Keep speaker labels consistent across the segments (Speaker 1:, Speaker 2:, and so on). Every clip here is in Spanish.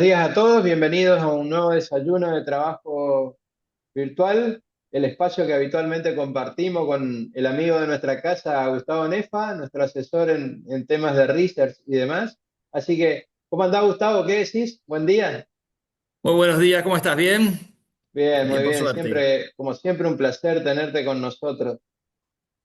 Speaker 1: Días a todos, bienvenidos a un nuevo desayuno de trabajo virtual, el espacio que habitualmente compartimos con el amigo de nuestra casa, Gustavo Nefa, nuestro asesor en temas de research y demás. Así que, ¿cómo andás, Gustavo? ¿Qué decís? Buen día.
Speaker 2: Muy buenos días, ¿cómo estás? ¿Bien?
Speaker 1: Bien, muy
Speaker 2: Bien, por
Speaker 1: bien.
Speaker 2: suerte.
Speaker 1: Siempre, como siempre, un placer tenerte con nosotros.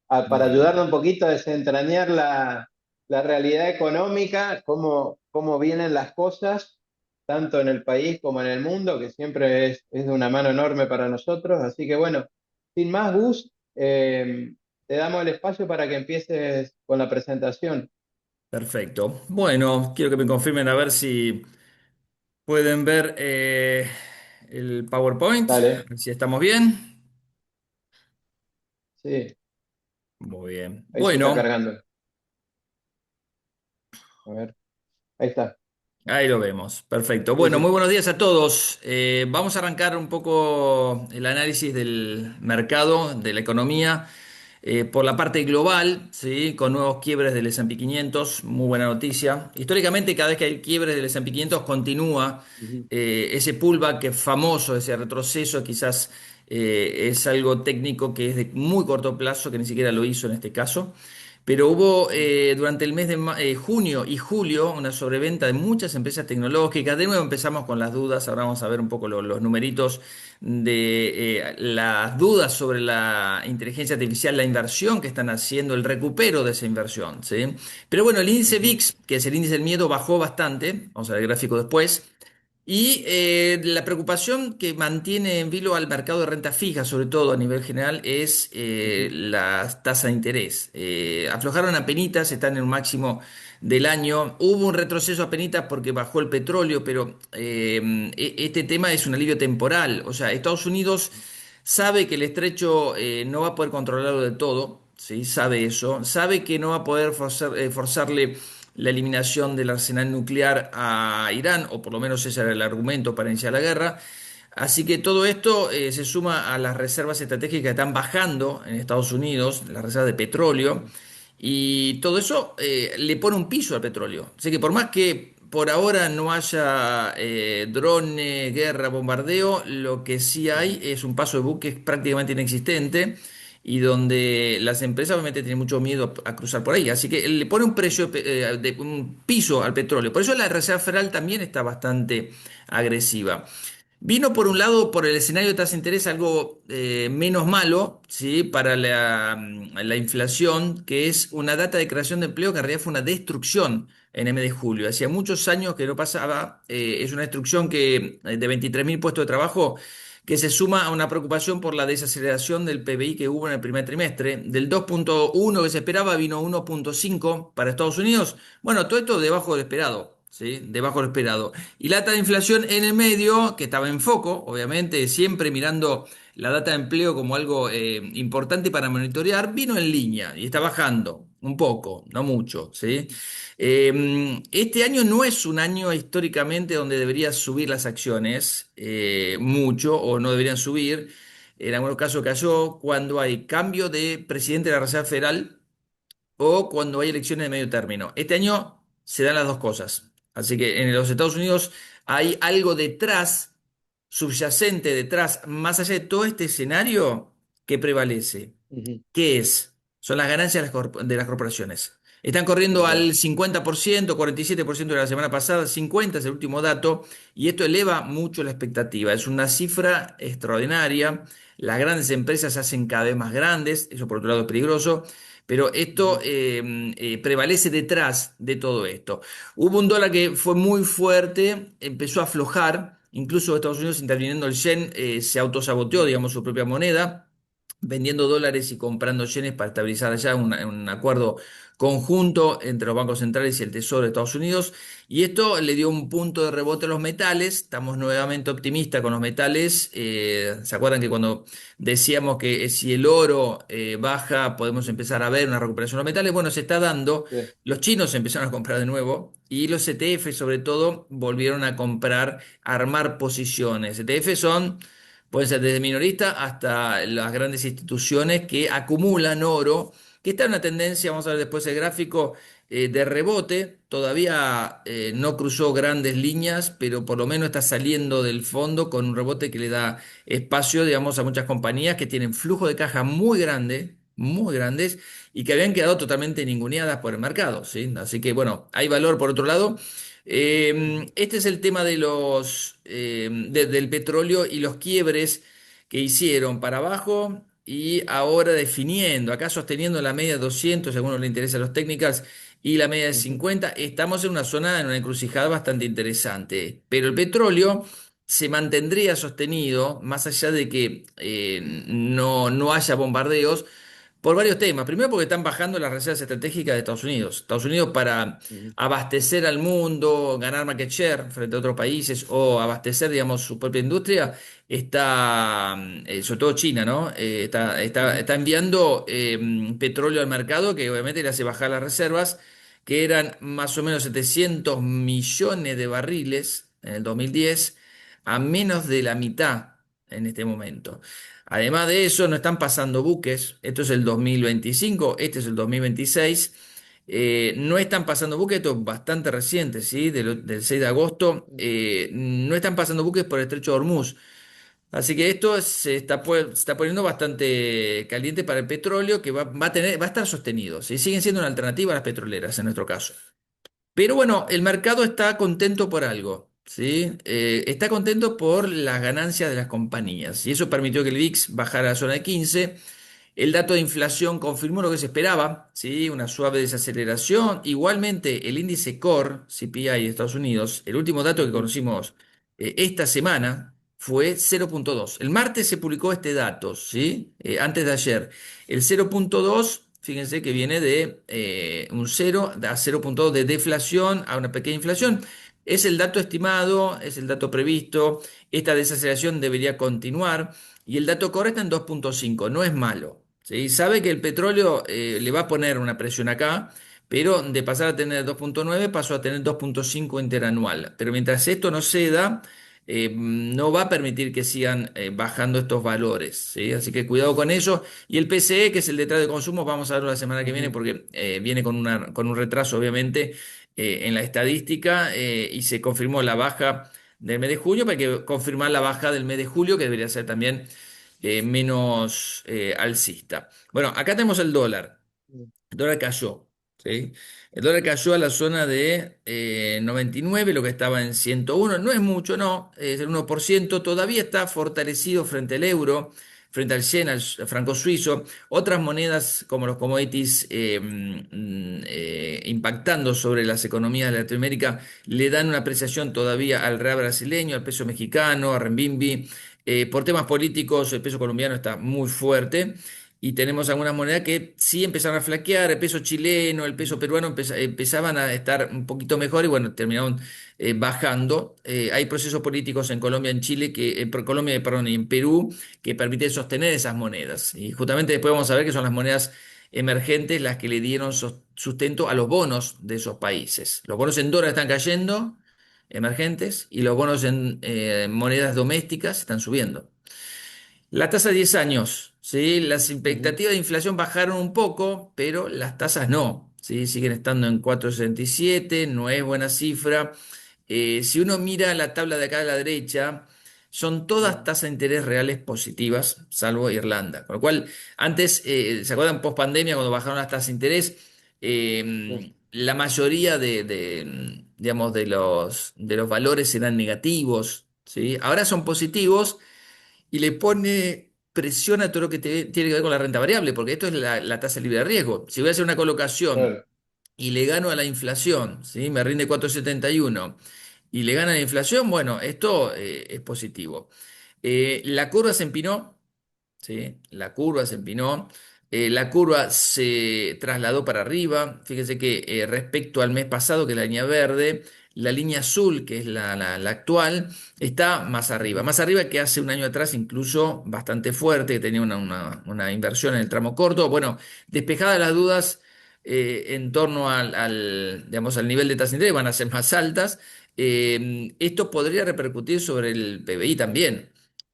Speaker 1: Para
Speaker 2: Bueno,
Speaker 1: ayudarnos un poquito a desentrañar la realidad económica, cómo vienen las cosas, tanto en el país como en el mundo, que siempre es de una mano enorme para nosotros. Así que bueno, sin más, Gus, te damos el espacio para que empieces con la presentación.
Speaker 2: perfecto. Bueno, quiero que me confirmen a ver si pueden ver el PowerPoint, a
Speaker 1: Dale,
Speaker 2: ver si estamos bien.
Speaker 1: sí,
Speaker 2: Muy bien.
Speaker 1: ahí se está
Speaker 2: Bueno,
Speaker 1: cargando. A ver, ahí está.
Speaker 2: ahí lo vemos. Perfecto.
Speaker 1: Sí,
Speaker 2: Bueno, muy
Speaker 1: sí.
Speaker 2: buenos días a todos. Vamos a arrancar un poco el análisis del mercado, de la economía. Por la parte global, ¿sí? Con nuevos quiebres del S&P 500, muy buena noticia. Históricamente, cada vez que hay quiebres del S&P 500, continúa
Speaker 1: Ujú,
Speaker 2: ese pullback que es famoso, ese retroceso, quizás es algo técnico que es de muy corto plazo, que ni siquiera lo hizo en este caso. Pero hubo
Speaker 1: ujú,
Speaker 2: durante el mes de junio y julio una sobreventa de muchas empresas tecnológicas. De nuevo empezamos con las dudas, ahora vamos a ver un poco los numeritos de las dudas sobre la inteligencia artificial, la inversión que están haciendo, el recupero de esa inversión, ¿sí? Pero bueno, el índice
Speaker 1: ujú,
Speaker 2: VIX, que es el índice del miedo, bajó bastante, vamos a ver el gráfico después. Y la preocupación que mantiene en vilo al mercado de renta fija, sobre todo a nivel general, es
Speaker 1: ujú,
Speaker 2: la tasa de interés. Aflojaron apenitas, están en un máximo del año. Hubo un retroceso apenitas porque bajó el petróleo, pero este tema es un alivio temporal. O sea, Estados Unidos sabe que el estrecho no va a poder controlarlo de todo, ¿sí? Sabe eso. Sabe que no va a poder forzarle la eliminación del arsenal nuclear a Irán, o por lo menos ese era el argumento para iniciar la guerra. Así que todo esto se suma a las reservas estratégicas que están bajando en Estados Unidos, las reservas de petróleo,
Speaker 1: ujú,
Speaker 2: y todo eso le pone un piso al petróleo. Así que por más que por ahora no haya drones, guerra, bombardeo, lo que sí hay
Speaker 1: ujú.
Speaker 2: es un paso de buques prácticamente inexistente y donde las empresas obviamente tienen mucho miedo a cruzar por ahí. Así que le pone un precio de un piso al petróleo. Por eso la Reserva Federal también está bastante agresiva. Vino por un lado por el escenario de tasa de interés algo menos malo, ¿sí? Para la inflación, que es una data de creación de empleo que en realidad fue una destrucción en el mes de julio. Hacía muchos años que no pasaba, es una destrucción de 23.000 puestos de trabajo que se suma a una preocupación por la desaceleración del PBI que hubo en el primer trimestre. Del 2,1 que se esperaba vino 1,5 para Estados Unidos. Bueno, todo esto debajo del esperado, ¿sí? Debajo del esperado. Y la tasa de inflación en el medio, que estaba en foco, obviamente, siempre mirando la data de empleo como algo importante para monitorear, vino en línea y está bajando un poco, no mucho, ¿sí? Este año no es un año históricamente donde deberían subir las acciones mucho o no deberían subir. En algunos casos cayó cuando hay cambio de presidente de la Reserva Federal o cuando hay elecciones de medio término. Este año se dan las dos cosas. Así que en los Estados Unidos hay algo detrás, subyacente detrás, más allá de todo este escenario que prevalece.
Speaker 1: Ujú.
Speaker 2: ¿Qué es? Son las ganancias de las corporaciones. Están corriendo
Speaker 1: Bien.
Speaker 2: al 50%, 47% de la semana pasada, 50% es el último dato, y esto eleva mucho la expectativa. Es una cifra extraordinaria. Las grandes empresas se hacen cada vez más grandes, eso por otro lado es peligroso, pero esto
Speaker 1: Ujú,
Speaker 2: prevalece detrás de todo esto. Hubo un dólar que fue muy fuerte, empezó a aflojar, incluso Estados Unidos interviniendo el yen se autosaboteó,
Speaker 1: ujú,
Speaker 2: digamos, su propia moneda vendiendo dólares y comprando yenes para estabilizar allá un acuerdo conjunto entre los bancos centrales y el Tesoro de Estados Unidos. Y esto le dio un punto de rebote a los metales. Estamos nuevamente optimistas con los metales. ¿Se acuerdan que cuando decíamos que si el oro baja, podemos empezar a ver una recuperación de los metales? Bueno, se está dando.
Speaker 1: sí.
Speaker 2: Los chinos empezaron a comprar de nuevo y los ETF sobre todo volvieron a comprar, a armar posiciones. ETF son pueden ser desde minoristas hasta las grandes instituciones que acumulan oro, que está en una tendencia, vamos a ver después el gráfico, de rebote, todavía no cruzó grandes líneas, pero por lo menos está saliendo del fondo con un rebote que le da espacio, digamos, a muchas compañías que tienen flujo de caja muy grande, muy grandes, y que habían quedado totalmente ninguneadas por el mercado, ¿sí? Así que, bueno, hay valor por otro lado. Este es el tema de del petróleo y los quiebres que hicieron para abajo y ahora definiendo, acá sosteniendo la media de 200, si a alguno le interesa los técnicos, y la media de
Speaker 1: ujú,
Speaker 2: 50, estamos en una zona, en una encrucijada bastante interesante. Pero el petróleo se mantendría sostenido, más allá de que no haya bombardeos, por varios temas. Primero porque están bajando las reservas estratégicas de Estados Unidos. Estados Unidos para
Speaker 1: ujú,
Speaker 2: abastecer al mundo, ganar market share frente a otros países o abastecer, digamos, su propia industria, está, sobre todo China, ¿no?
Speaker 1: ujú,
Speaker 2: Está enviando petróleo al mercado que obviamente le hace bajar las reservas, que eran más o menos 700 millones de barriles en el 2010, a menos de la mitad en este momento. Además de eso, no están pasando buques. Esto es el 2025, este es el 2026. No están pasando buques, esto es bastante reciente, ¿sí? Del 6 de agosto. No están pasando buques por el Estrecho de Hormuz. Así que esto se está poniendo bastante caliente para el petróleo, que va a estar sostenido, ¿sí? Siguen siendo una alternativa a las petroleras en nuestro caso. Pero bueno, el mercado está contento por algo, ¿sí? Está contento por las ganancias de las compañías y eso permitió que el VIX bajara a la zona de 15. El dato de inflación confirmó lo que se esperaba, ¿sí? Una suave desaceleración. Igualmente, el índice Core, CPI de Estados Unidos, el último dato que
Speaker 1: ujú,
Speaker 2: conocimos esta semana fue 0,2. El martes se publicó este dato, ¿sí? Antes de ayer. El 0,2, fíjense que viene de un 0 a 0,2 de deflación a una pequeña inflación. Es el dato estimado, es el dato previsto. Esta desaceleración debería continuar. Y el dato core está en 2,5, no es malo. ¿Sí? Sabe que el petróleo le va a poner una presión acá, pero de pasar a tener 2,9 pasó a tener 2,5 interanual. Pero mientras esto no ceda, no va a permitir que sigan bajando estos valores. ¿Sí? Así que cuidado con eso. Y el PCE, que es el detrás de consumo, vamos a verlo la semana que viene
Speaker 1: ujú,
Speaker 2: porque viene con un retraso, obviamente, en la estadística y se confirmó la baja del mes de junio, para que confirmar la baja del mes de julio, que debería ser también menos alcista. Bueno, acá tenemos el dólar.
Speaker 1: ujú,
Speaker 2: El dólar cayó, ¿sí? El dólar cayó a la zona de 99, lo que estaba en 101. No es mucho, no, es el 1%. Todavía está fortalecido frente al euro, frente al yen, al franco suizo. Otras monedas como los commodities impactando sobre las economías de Latinoamérica le dan una apreciación todavía al real brasileño, al peso mexicano, al renminbi. Por temas políticos, el peso colombiano está muy fuerte. Y tenemos algunas monedas que sí empezaron a flaquear, el peso chileno, el peso
Speaker 1: ujú,
Speaker 2: peruano empezaban a estar un poquito mejor y bueno, terminaron bajando. Hay procesos políticos en Colombia, en Chile, Colombia, perdón, y en Perú, que permiten sostener esas monedas. Y justamente después vamos a ver que son las monedas emergentes las que le dieron sustento a los bonos de esos países. Los bonos en dólares están cayendo, emergentes, y los bonos en monedas domésticas están subiendo. La tasa de 10 años, ¿sí? Las
Speaker 1: ujú,
Speaker 2: expectativas de inflación bajaron un poco, pero las tasas no, ¿sí? Siguen estando en 4,67, no es buena cifra. Si uno mira la tabla de acá a la derecha, son todas
Speaker 1: ujú,
Speaker 2: tasas de interés reales positivas, salvo Irlanda. Con lo cual, antes, ¿se acuerdan post pandemia cuando bajaron las tasas de interés?
Speaker 1: sí,
Speaker 2: La mayoría digamos, de los valores eran negativos, ¿sí? Ahora son positivos y le pone presión a todo lo que tiene que ver con la renta variable, porque esto es la tasa libre de riesgo. Si voy a hacer una colocación
Speaker 1: claro,
Speaker 2: y le gano a la inflación, ¿sí? Me rinde 4,71 y le gana la inflación, bueno, esto es positivo. La curva se empinó, ¿sí? La curva se empinó. La curva se trasladó para arriba. Fíjense que respecto al mes pasado, que es la línea verde, la línea azul, que es la actual, está
Speaker 1: ujú,
Speaker 2: más arriba que hace un año atrás, incluso bastante fuerte, que tenía una inversión en el tramo corto. Bueno, despejadas las dudas en torno digamos, al nivel de tasa de interés, van a ser más altas. Esto podría repercutir sobre el PBI también.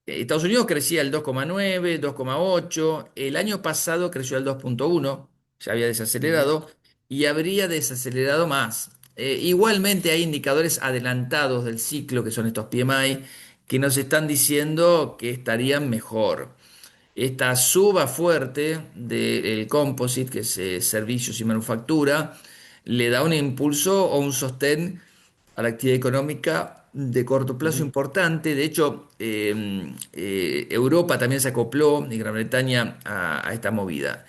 Speaker 2: Estados Unidos crecía al 2,9, 2,8. El año pasado creció al 2,1, ya había
Speaker 1: ujú,
Speaker 2: desacelerado. y habría desacelerado más. Igualmente hay indicadores adelantados del ciclo, que son estos PMI, que nos están diciendo que estarían mejor. Esta suba fuerte del composite, que es servicios y manufactura, le da un impulso o un sostén a la actividad económica de corto plazo
Speaker 1: Ujú.
Speaker 2: importante. De hecho, Europa también se acopló y Gran Bretaña a esta movida.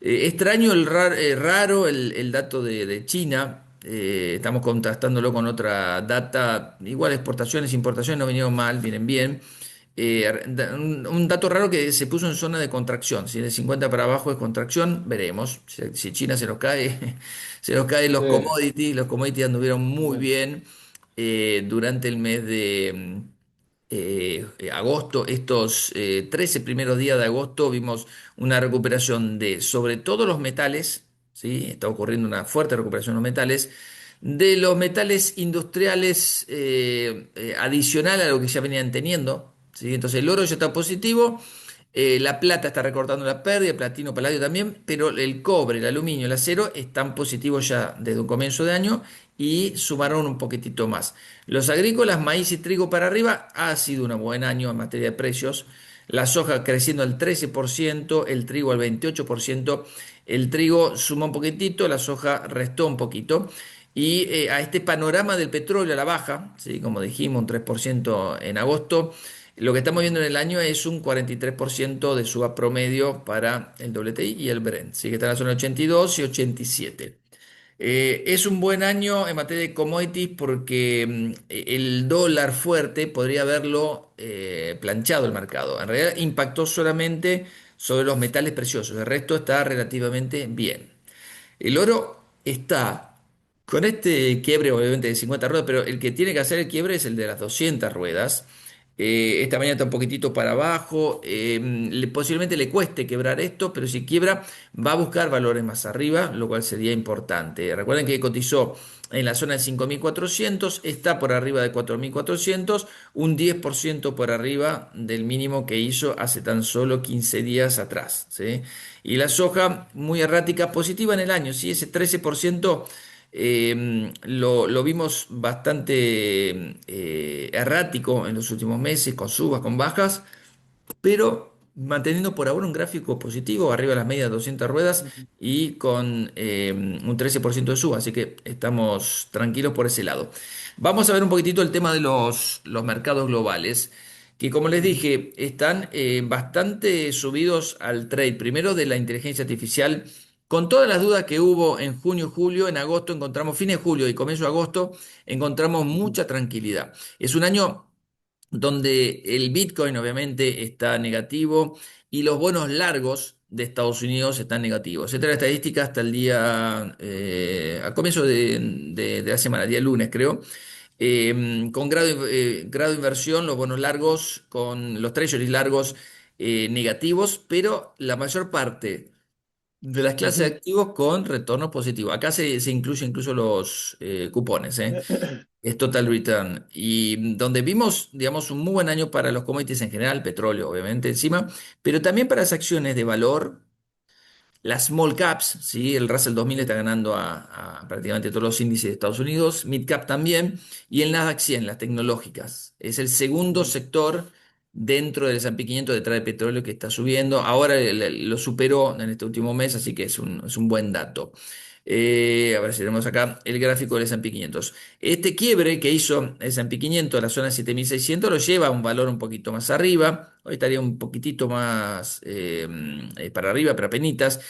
Speaker 2: Extraño raro el dato de China. Estamos contrastándolo con otra data. Igual exportaciones, importaciones no vinieron mal, vienen bien. Un dato raro que se puso en zona de contracción. Si de 50 para abajo es contracción, veremos. Si China se nos cae, se nos caen los
Speaker 1: Sí,
Speaker 2: commodities. Los commodities anduvieron muy
Speaker 1: sí.
Speaker 2: bien durante el mes de agosto. Estos 13 primeros días de agosto vimos una recuperación de sobre todo los metales. ¿Sí? Está ocurriendo una fuerte recuperación de los metales. De los metales industriales adicional a lo que ya venían teniendo. ¿Sí? Entonces el oro ya está positivo, la plata está recortando la pérdida, el platino, paladio también, pero el cobre, el aluminio, el acero están positivos ya desde un comienzo de año y sumaron un poquitito más. Los agrícolas, maíz y trigo para arriba, ha sido un buen año en materia de precios. La soja creciendo al 13%, el trigo al 28%, el trigo suma un poquitito, la soja restó un poquito. Y a este panorama del petróleo a la baja, ¿sí? Como dijimos, un 3% en agosto, lo que estamos viendo en el año es un 43% de suba promedio para el WTI y el Brent, ¿sí? Que está en la zona 82 y 87. Es un buen año en materia de commodities porque el dólar fuerte podría haberlo planchado el mercado. En realidad impactó solamente sobre los metales preciosos, el resto está relativamente bien. El oro está con este quiebre, obviamente, de 50 ruedas, pero el que tiene que hacer el quiebre es el de las 200 ruedas. Esta mañana está un poquitito para abajo. Posiblemente le cueste quebrar esto, pero si quiebra, va a buscar valores más arriba, lo cual sería importante. Recuerden que cotizó en la zona de 5.400, está por arriba de 4.400, un 10% por arriba del mínimo que hizo hace tan solo 15 días atrás. ¿Sí? Y la soja, muy errática, positiva en el año, ¿sí? Ese 13% lo vimos bastante errático en los últimos meses, con subas, con bajas, pero manteniendo por ahora un gráfico positivo, arriba de las medias de 200 ruedas
Speaker 1: Ujú.
Speaker 2: y con un 13% de suba, así que estamos tranquilos por ese lado. Vamos a ver un poquitito el tema de los mercados globales, que como les
Speaker 1: Ujú.
Speaker 2: dije, están bastante subidos al trade, primero de la inteligencia artificial. Con todas las dudas que hubo en junio, julio, en agosto encontramos, fines de julio y comienzo de agosto, encontramos
Speaker 1: Ujú.
Speaker 2: mucha tranquilidad. Es un año donde el Bitcoin obviamente está negativo y los bonos largos de Estados Unidos están negativos. Esta es la estadística hasta el día, al comienzo de la semana, día lunes creo. Con grado de inversión, los bonos largos, con los treasuries largos negativos, pero la mayor parte de las clases de
Speaker 1: Ujú.
Speaker 2: activos con retorno positivo. Acá se incluye incluso los cupones, ¿eh? Es total return. Y donde vimos, digamos, un muy buen año para los commodities en general, petróleo, obviamente, encima, pero también para las acciones de valor, las small caps, ¿sí? El Russell 2000 está ganando a prácticamente todos los índices de Estados Unidos, mid cap también, y el Nasdaq 100, las tecnológicas. Es el segundo
Speaker 1: Ujú.
Speaker 2: sector dentro del S&P 500 detrás de petróleo que está subiendo. Ahora lo superó en este último mes, así que es un buen dato. A ver si tenemos acá el gráfico del S&P 500. Este quiebre que hizo el S&P 500 a la zona 7600 lo lleva a un valor un poquito más arriba. Hoy estaría un poquitito más para arriba, pero apenitas.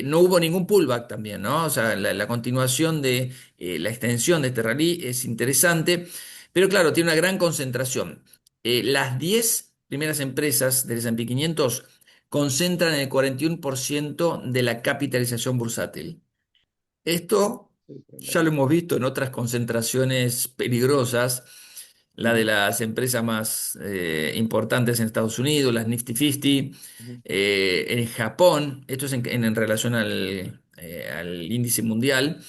Speaker 2: No hubo ningún pullback también, ¿no? O sea, la continuación de la extensión de este rally es interesante, pero claro, tiene una gran concentración. Las 10 primeras empresas del S&P 500 concentran el 41% de la capitalización bursátil. Esto
Speaker 1: Sí,
Speaker 2: ya lo
Speaker 1: tremendo.
Speaker 2: hemos visto en otras concentraciones peligrosas, la de
Speaker 1: Ujú.
Speaker 2: las empresas más importantes en Estados Unidos, las Nifty 50,
Speaker 1: Ujú.
Speaker 2: en Japón, esto es en relación al índice mundial,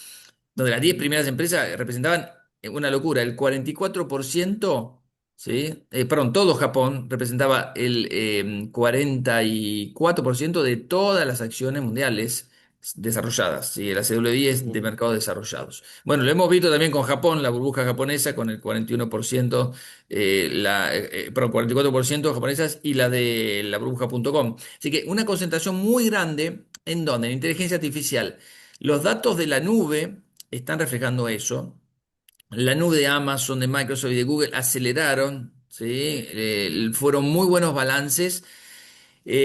Speaker 2: donde las 10
Speaker 1: Ujú.
Speaker 2: primeras empresas representaban una locura, el 44%, ¿sí? Perdón, todo Japón representaba el 44% de todas las acciones mundiales. desarrolladas, ¿sí? La CWI es de
Speaker 1: Ujú,
Speaker 2: mercados desarrollados. Bueno, lo hemos visto también con Japón, la burbuja japonesa con el 41%, perdón, 44% japonesas y la de la burbuja.com. Así que una concentración muy grande, ¿en dónde? En inteligencia artificial. Los datos de la nube están reflejando eso. La nube de Amazon, de Microsoft y de Google aceleraron, ¿sí? Fueron muy buenos balances.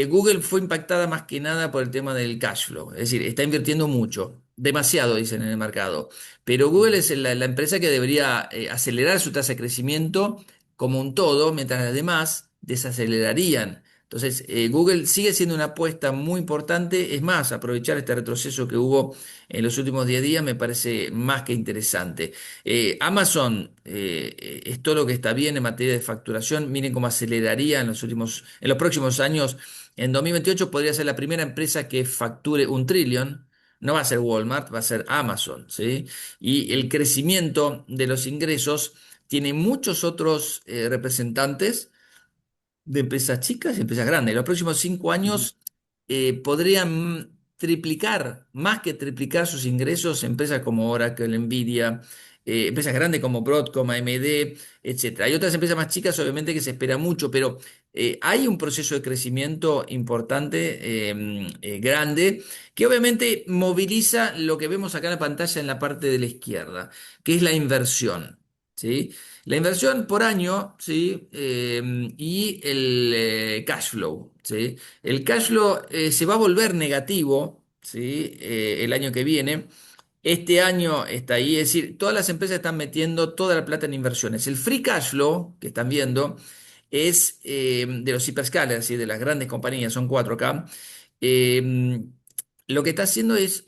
Speaker 2: Google fue impactada más que nada por el tema del cash flow, es decir, está invirtiendo mucho, demasiado dicen en el mercado, pero Google
Speaker 1: ujú,
Speaker 2: es la empresa que debería acelerar su tasa de crecimiento como un todo, mientras las demás desacelerarían. Entonces, Google sigue siendo una apuesta muy importante, es más, aprovechar este retroceso que hubo en los últimos 10 días me parece más que interesante. Amazon es todo lo que está bien en materia de facturación, miren cómo aceleraría en los próximos años. En 2028 podría ser la primera empresa que facture un trillón. No va a ser Walmart, va a ser Amazon, ¿sí? Y el crecimiento de los ingresos tiene muchos otros representantes de empresas chicas y empresas grandes. En los próximos 5 años podrían triplicar, más que triplicar sus ingresos, empresas como Oracle, Nvidia, empresas grandes como Broadcom, AMD, etcétera. Hay otras empresas más chicas, obviamente, que se espera mucho, pero hay un proceso de crecimiento importante, grande, que obviamente moviliza lo que vemos acá en la pantalla en la parte de la izquierda, que es la inversión. ¿Sí? La inversión por año, ¿sí? Y el cash flow, ¿sí? El cash flow se va a volver negativo, ¿sí? El año que viene. Este año está ahí, es decir, todas las empresas están metiendo toda la plata en inversiones. El free cash flow que están viendo es de los hyperscalers, ¿sí? De las grandes compañías, son cuatro acá. eh, lo que está haciendo es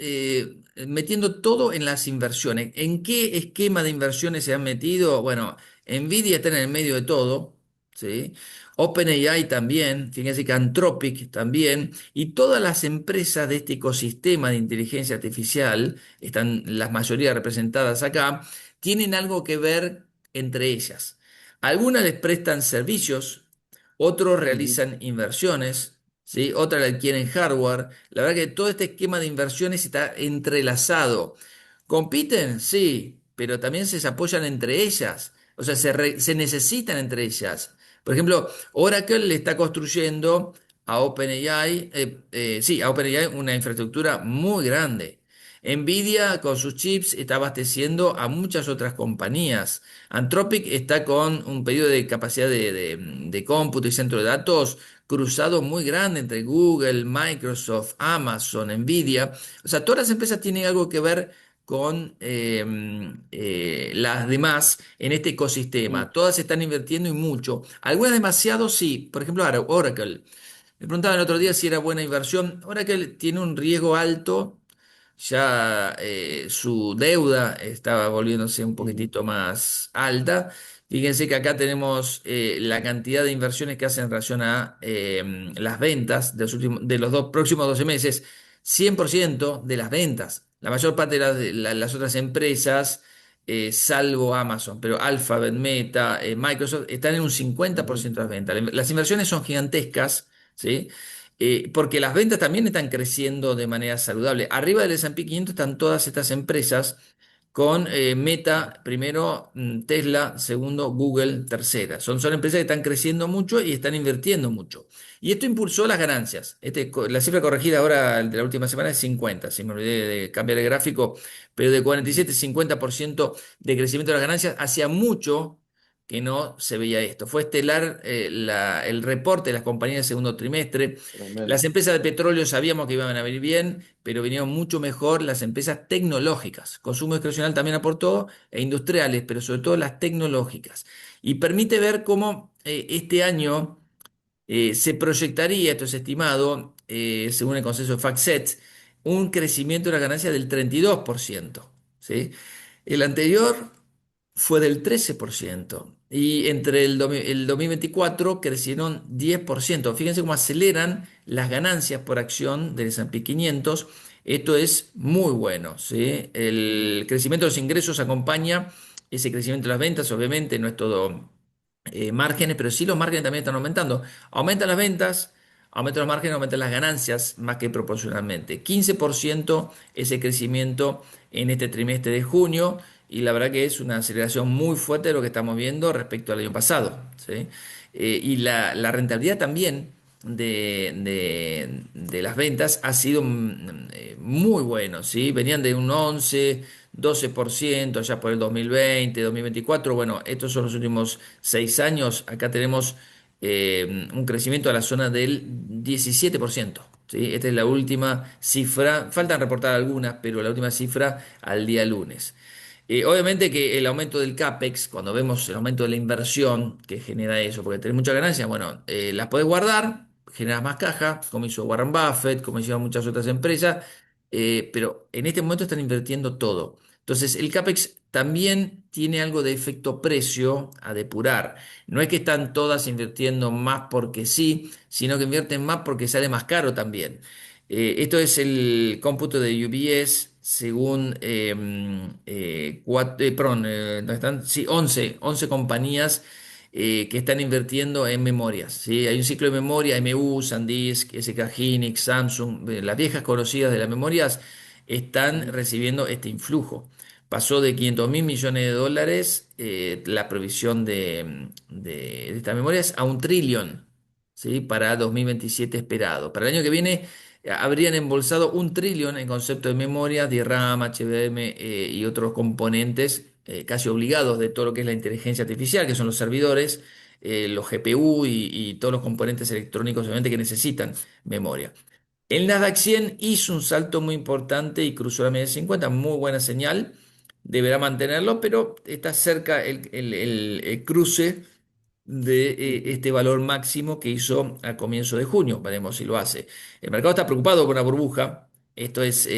Speaker 2: metiendo todo en las inversiones. ¿En qué esquema de inversiones se han metido? Bueno, Nvidia está en el medio de todo, ¿sí? OpenAI también, fíjense que Anthropic también, y todas las empresas de este ecosistema de inteligencia artificial, están las mayorías representadas acá, tienen algo que ver entre ellas. Algunas les prestan servicios, otros
Speaker 1: ujú,
Speaker 2: realizan inversiones, ¿sí? Otras adquieren hardware. La verdad que todo este esquema de inversiones está entrelazado. ¿Compiten? Sí, pero también se apoyan entre ellas. O sea, se necesitan entre ellas. Por ejemplo, Oracle le está construyendo a OpenAI, sí, a OpenAI una infraestructura muy grande. Nvidia con sus chips está abasteciendo a muchas otras compañías. Anthropic está con un pedido de capacidad de cómputo y centro de datos cruzado muy grande entre Google, Microsoft, Amazon, Nvidia. O sea, todas las empresas tienen algo que ver con las demás en este
Speaker 1: ujú,
Speaker 2: ecosistema. Todas están invirtiendo y mucho. Algunas demasiado, sí. Por ejemplo, Oracle. Me preguntaban el otro día si era buena inversión. Oracle tiene un riesgo alto, ya su deuda estaba volviéndose un
Speaker 1: ujú,
Speaker 2: poquitito más alta. Fíjense que acá tenemos la cantidad de inversiones que hacen en relación a las ventas de los próximos 12 meses. 100% de las ventas. La mayor parte las otras empresas, salvo Amazon, pero Alphabet, Meta, Microsoft, están en un cincuenta por
Speaker 1: ujú,
Speaker 2: ciento de las ventas. Las inversiones son gigantescas, ¿sí? Porque las ventas también están creciendo de manera saludable. Arriba del S&P 500 están todas estas empresas con Meta primero, Tesla segundo, Google tercera. Son empresas que están creciendo mucho y están invirtiendo mucho. Y esto impulsó las ganancias. La cifra corregida ahora de la última semana es 50, si me olvidé de cambiar el gráfico, pero de
Speaker 1: ujú.
Speaker 2: 47-50% de crecimiento de las ganancias. Hacía mucho que no se veía esto. Fue estelar el reporte de las compañías del segundo trimestre. Las
Speaker 1: Tremendo.
Speaker 2: empresas de petróleo sabíamos que iban a venir bien, pero vinieron mucho mejor las empresas tecnológicas. Consumo discrecional también aportó, e industriales, pero sobre todo las tecnológicas. Y permite ver cómo este año se proyectaría, esto es estimado, según el consenso de FactSet, un crecimiento de la ganancia del 32%. ¿Sí? El anterior fue del 13%. Y entre el 2024 crecieron 10%. Fíjense cómo aceleran las ganancias por acción del S&P 500. Esto es muy bueno, ¿sí? El crecimiento de los ingresos acompaña ese crecimiento de las ventas. Obviamente no es todo márgenes, pero sí los márgenes también están aumentando. Aumentan las ventas, Aumentan los márgenes, aumentan las ganancias más que proporcionalmente. 15% ese crecimiento en este trimestre de junio y la verdad que es una aceleración muy fuerte de lo que estamos viendo respecto al año pasado, ¿sí? Y la rentabilidad también de las ventas ha sido muy bueno, ¿sí? Venían de un 11, 12% ya por el 2020, 2024. Bueno, estos son los últimos 6 años. Acá tenemos un crecimiento a la zona del 17%. ¿Sí? Esta es la última cifra. Faltan reportar algunas, pero la última cifra al día lunes. Obviamente que el aumento del CAPEX, cuando vemos el aumento de la inversión que genera eso, porque tenés muchas ganancias, bueno, las podés guardar, generas más caja, como hizo Warren Buffett, como hicieron muchas otras empresas, pero en este momento están invirtiendo todo. Entonces, el CAPEX también tiene algo de efecto precio a depurar. No es que están todas invirtiendo más porque sí, sino que invierten más porque sale más caro también. Esto es el cómputo de UBS según perdón, ¿dónde están? Sí, 11 compañías que están invirtiendo en memorias. ¿Sí? Hay un ciclo de memoria, MU, SanDisk, SK Hynix, Samsung, las viejas conocidas de las memorias están
Speaker 1: Mm,
Speaker 2: recibiendo este influjo. Pasó de 500 mil millones de dólares la provisión de estas memorias a 1 trillón, ¿sí? Para 2027 esperado. Para el año que viene habrían embolsado 1 trillón en concepto de memoria, DRAM, HBM y otros componentes casi obligados de todo lo que es la inteligencia artificial, que son los servidores, los GPU y todos los componentes electrónicos obviamente que necesitan memoria. El Nasdaq 100 hizo un salto muy importante y cruzó la media de 50, muy buena señal, deberá mantenerlo, pero está cerca el cruce de
Speaker 1: ujú.
Speaker 2: este valor máximo que hizo a comienzo de junio. Veremos si lo hace. El mercado está preocupado por la burbuja. Esto es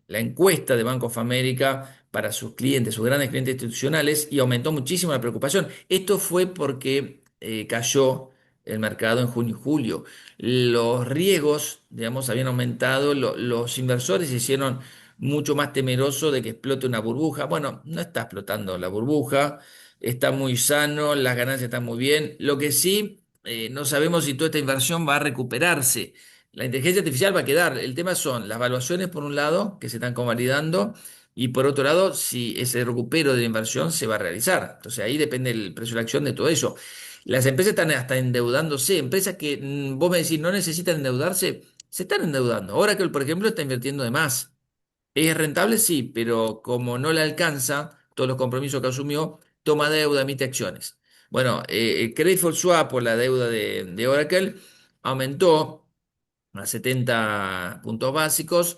Speaker 2: la encuesta de Bank of America para sus clientes, sus grandes clientes institucionales, y aumentó muchísimo la preocupación. Esto fue porque cayó el mercado en junio y julio. Los riesgos, digamos, habían aumentado, los inversores se hicieron mucho más temerosos de que explote una burbuja. Bueno, no está explotando la burbuja, está muy sano, las ganancias están muy bien. Lo que sí, no sabemos si toda esta inversión va a recuperarse. La inteligencia artificial va a quedar. El tema son las valuaciones, por un lado, que se están convalidando, y por otro lado, si ese recupero de la inversión se va a realizar. Entonces ahí depende el precio de la acción de todo eso. Las empresas están hasta endeudándose. Empresas que vos me decís no necesitan endeudarse, se están endeudando. Oracle, por ejemplo, está invirtiendo de más. ¿Es rentable? Sí, pero como no le alcanza todos los compromisos que asumió, toma deuda, emite acciones. Bueno, el Credit for Swap, o la deuda de Oracle, aumentó a 70 puntos básicos.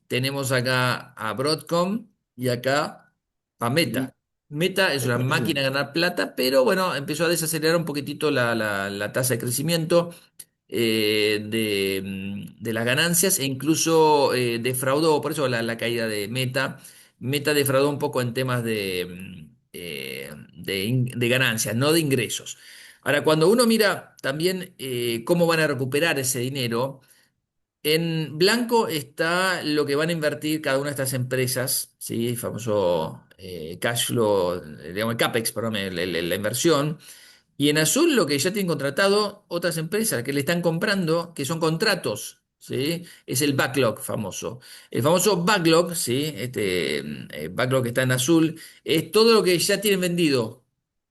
Speaker 2: Tenemos acá a Broadcom y acá a
Speaker 1: Mm.
Speaker 2: Meta. Meta es una máquina de ganar plata, pero bueno, empezó a desacelerar un poquitito la tasa de crecimiento de las ganancias, e incluso defraudó, por eso la caída de Meta. Meta defraudó un poco en temas de ganancias, no de ingresos. Ahora, cuando uno mira también cómo van a recuperar ese dinero, en blanco está lo que van a invertir cada una de estas empresas, ¿sí? El famoso cash flow, digamos, el CAPEX, perdón, la inversión. Y en azul lo que ya tienen contratado otras empresas que le están comprando, que son contratos, ¿sí? Es el backlog famoso. El famoso backlog, ¿sí? Este backlog que está en azul, es todo lo que ya tienen vendido.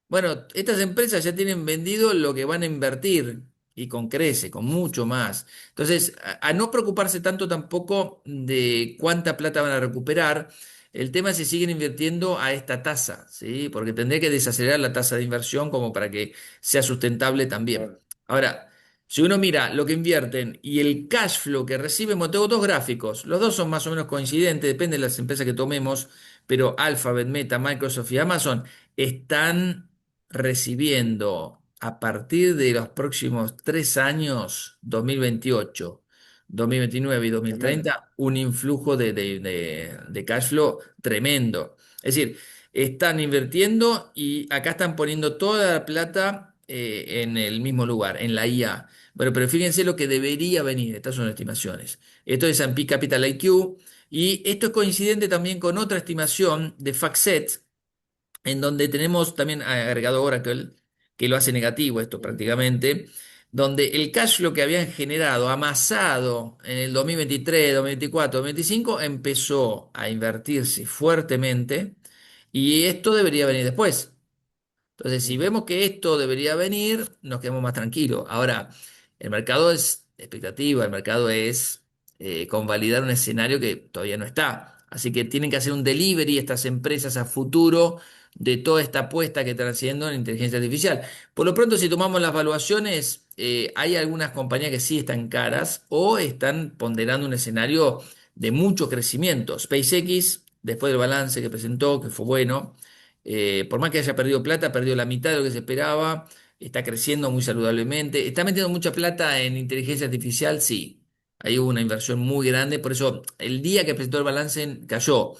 Speaker 2: Bueno, estas empresas ya tienen vendido lo que van a invertir y con crece, con mucho más. Entonces, a no preocuparse tanto tampoco de cuánta plata van a recuperar, el tema es si siguen invirtiendo a esta tasa, ¿sí? Porque tendría que desacelerar la tasa de inversión como para que sea sustentable también.
Speaker 1: Claro.
Speaker 2: Ahora, si uno mira lo que invierten y el cash flow que reciben, bueno, tengo dos gráficos, los dos son más o menos coincidentes, depende de las empresas que tomemos, pero Alphabet, Meta, Microsoft y Amazon están recibiendo a partir de los próximos 3 años, 2028, 2029 y
Speaker 1: Tremendo.
Speaker 2: 2030, un influjo de cash flow tremendo. Es decir, están invirtiendo y acá están poniendo toda la plata en el mismo lugar, en la IA. Bueno, pero fíjense lo que debería venir, estas son estimaciones. Esto es S&P Capital IQ, y esto es coincidente también con otra estimación de FactSet, en donde tenemos también agregado Oracle, que lo hace negativo esto
Speaker 1: Mm,
Speaker 2: prácticamente. donde el cash flow que habían generado, amasado en el 2023, 2024, 2025, empezó a invertirse fuertemente y esto debería venir después. Entonces, si
Speaker 1: Ujú.
Speaker 2: vemos que esto debería venir, nos quedamos más tranquilos. Ahora, el mercado es expectativa, el mercado es convalidar un escenario que todavía no está. Así que tienen que hacer un delivery estas empresas a futuro de toda esta apuesta que están haciendo en inteligencia artificial. Por lo pronto, si tomamos las valuaciones, hay algunas compañías que sí están caras o están ponderando un escenario de mucho crecimiento. SpaceX, después del balance que presentó, que fue bueno. Por más que haya perdido plata, perdió la mitad de lo que se esperaba, está creciendo muy saludablemente, está metiendo mucha plata en inteligencia artificial, sí. Ahí hubo una inversión muy grande, por eso el día que presentó el balance cayó.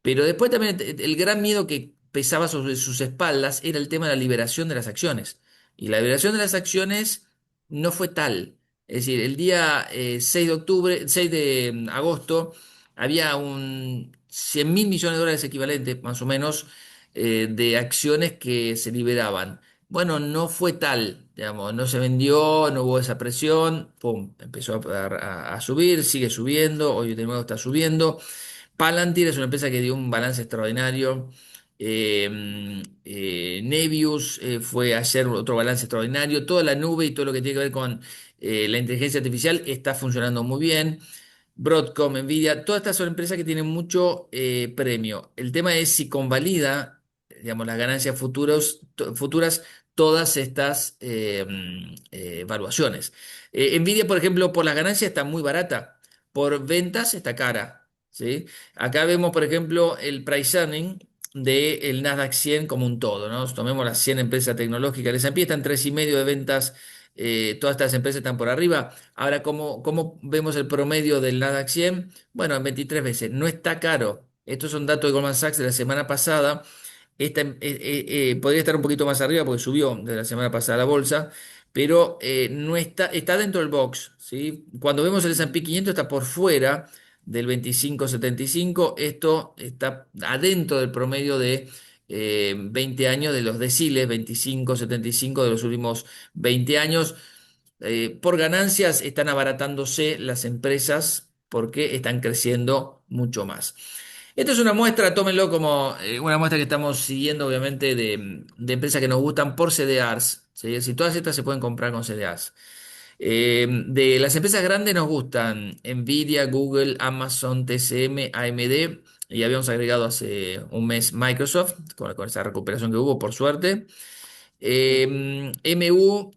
Speaker 2: Pero después también el gran miedo que pesaba sobre sus espaldas era el tema de la liberación de las acciones. Y la liberación de las acciones no fue tal. Es decir, el día 6 de octubre, 6 de agosto, había un 100 mil millones de dólares equivalente, más o menos, de acciones que se liberaban. Bueno, no fue tal, digamos, no se vendió, no hubo esa presión, pum, empezó a subir, sigue subiendo, hoy de nuevo está subiendo. Palantir es una empresa que dio un balance extraordinario. Nebius fue ayer otro balance extraordinario. Toda la nube y todo lo que tiene que ver con la inteligencia artificial está funcionando muy bien. Broadcom, Nvidia, todas estas son empresas que tienen mucho premio. El tema es si convalida, digamos, las ganancias futuras todas estas valuaciones. Nvidia, por ejemplo, por las ganancias está muy barata, por ventas está cara, ¿sí? Acá vemos, por ejemplo, el price earning del Nasdaq 100 como un todo, ¿no? Tomemos las 100 empresas tecnológicas, el S&P está en 3,5 de ventas, todas estas empresas están por arriba. Ahora, ¿cómo vemos el promedio del Nasdaq 100? Bueno, en 23 veces. No está caro. Estos son datos de Goldman Sachs de la semana pasada. Podría estar un poquito más arriba porque subió de la semana pasada la bolsa, pero no está dentro del box, ¿sí? Cuando vemos el S&P 500 está por fuera del 25,75. Esto está adentro del promedio de 20 años de los deciles, 25,75 de los últimos 20 años. Por ganancias están abaratándose las empresas porque están creciendo mucho más. Esto es una muestra, tómenlo como una muestra que estamos siguiendo, obviamente, de empresas que nos gustan por CDRs. ¿Sí? Si todas estas se pueden comprar con CDRs. De las empresas grandes nos gustan Nvidia, Google, Amazon, TCM, AMD y habíamos agregado hace un mes Microsoft con esa recuperación que hubo, por suerte. MU,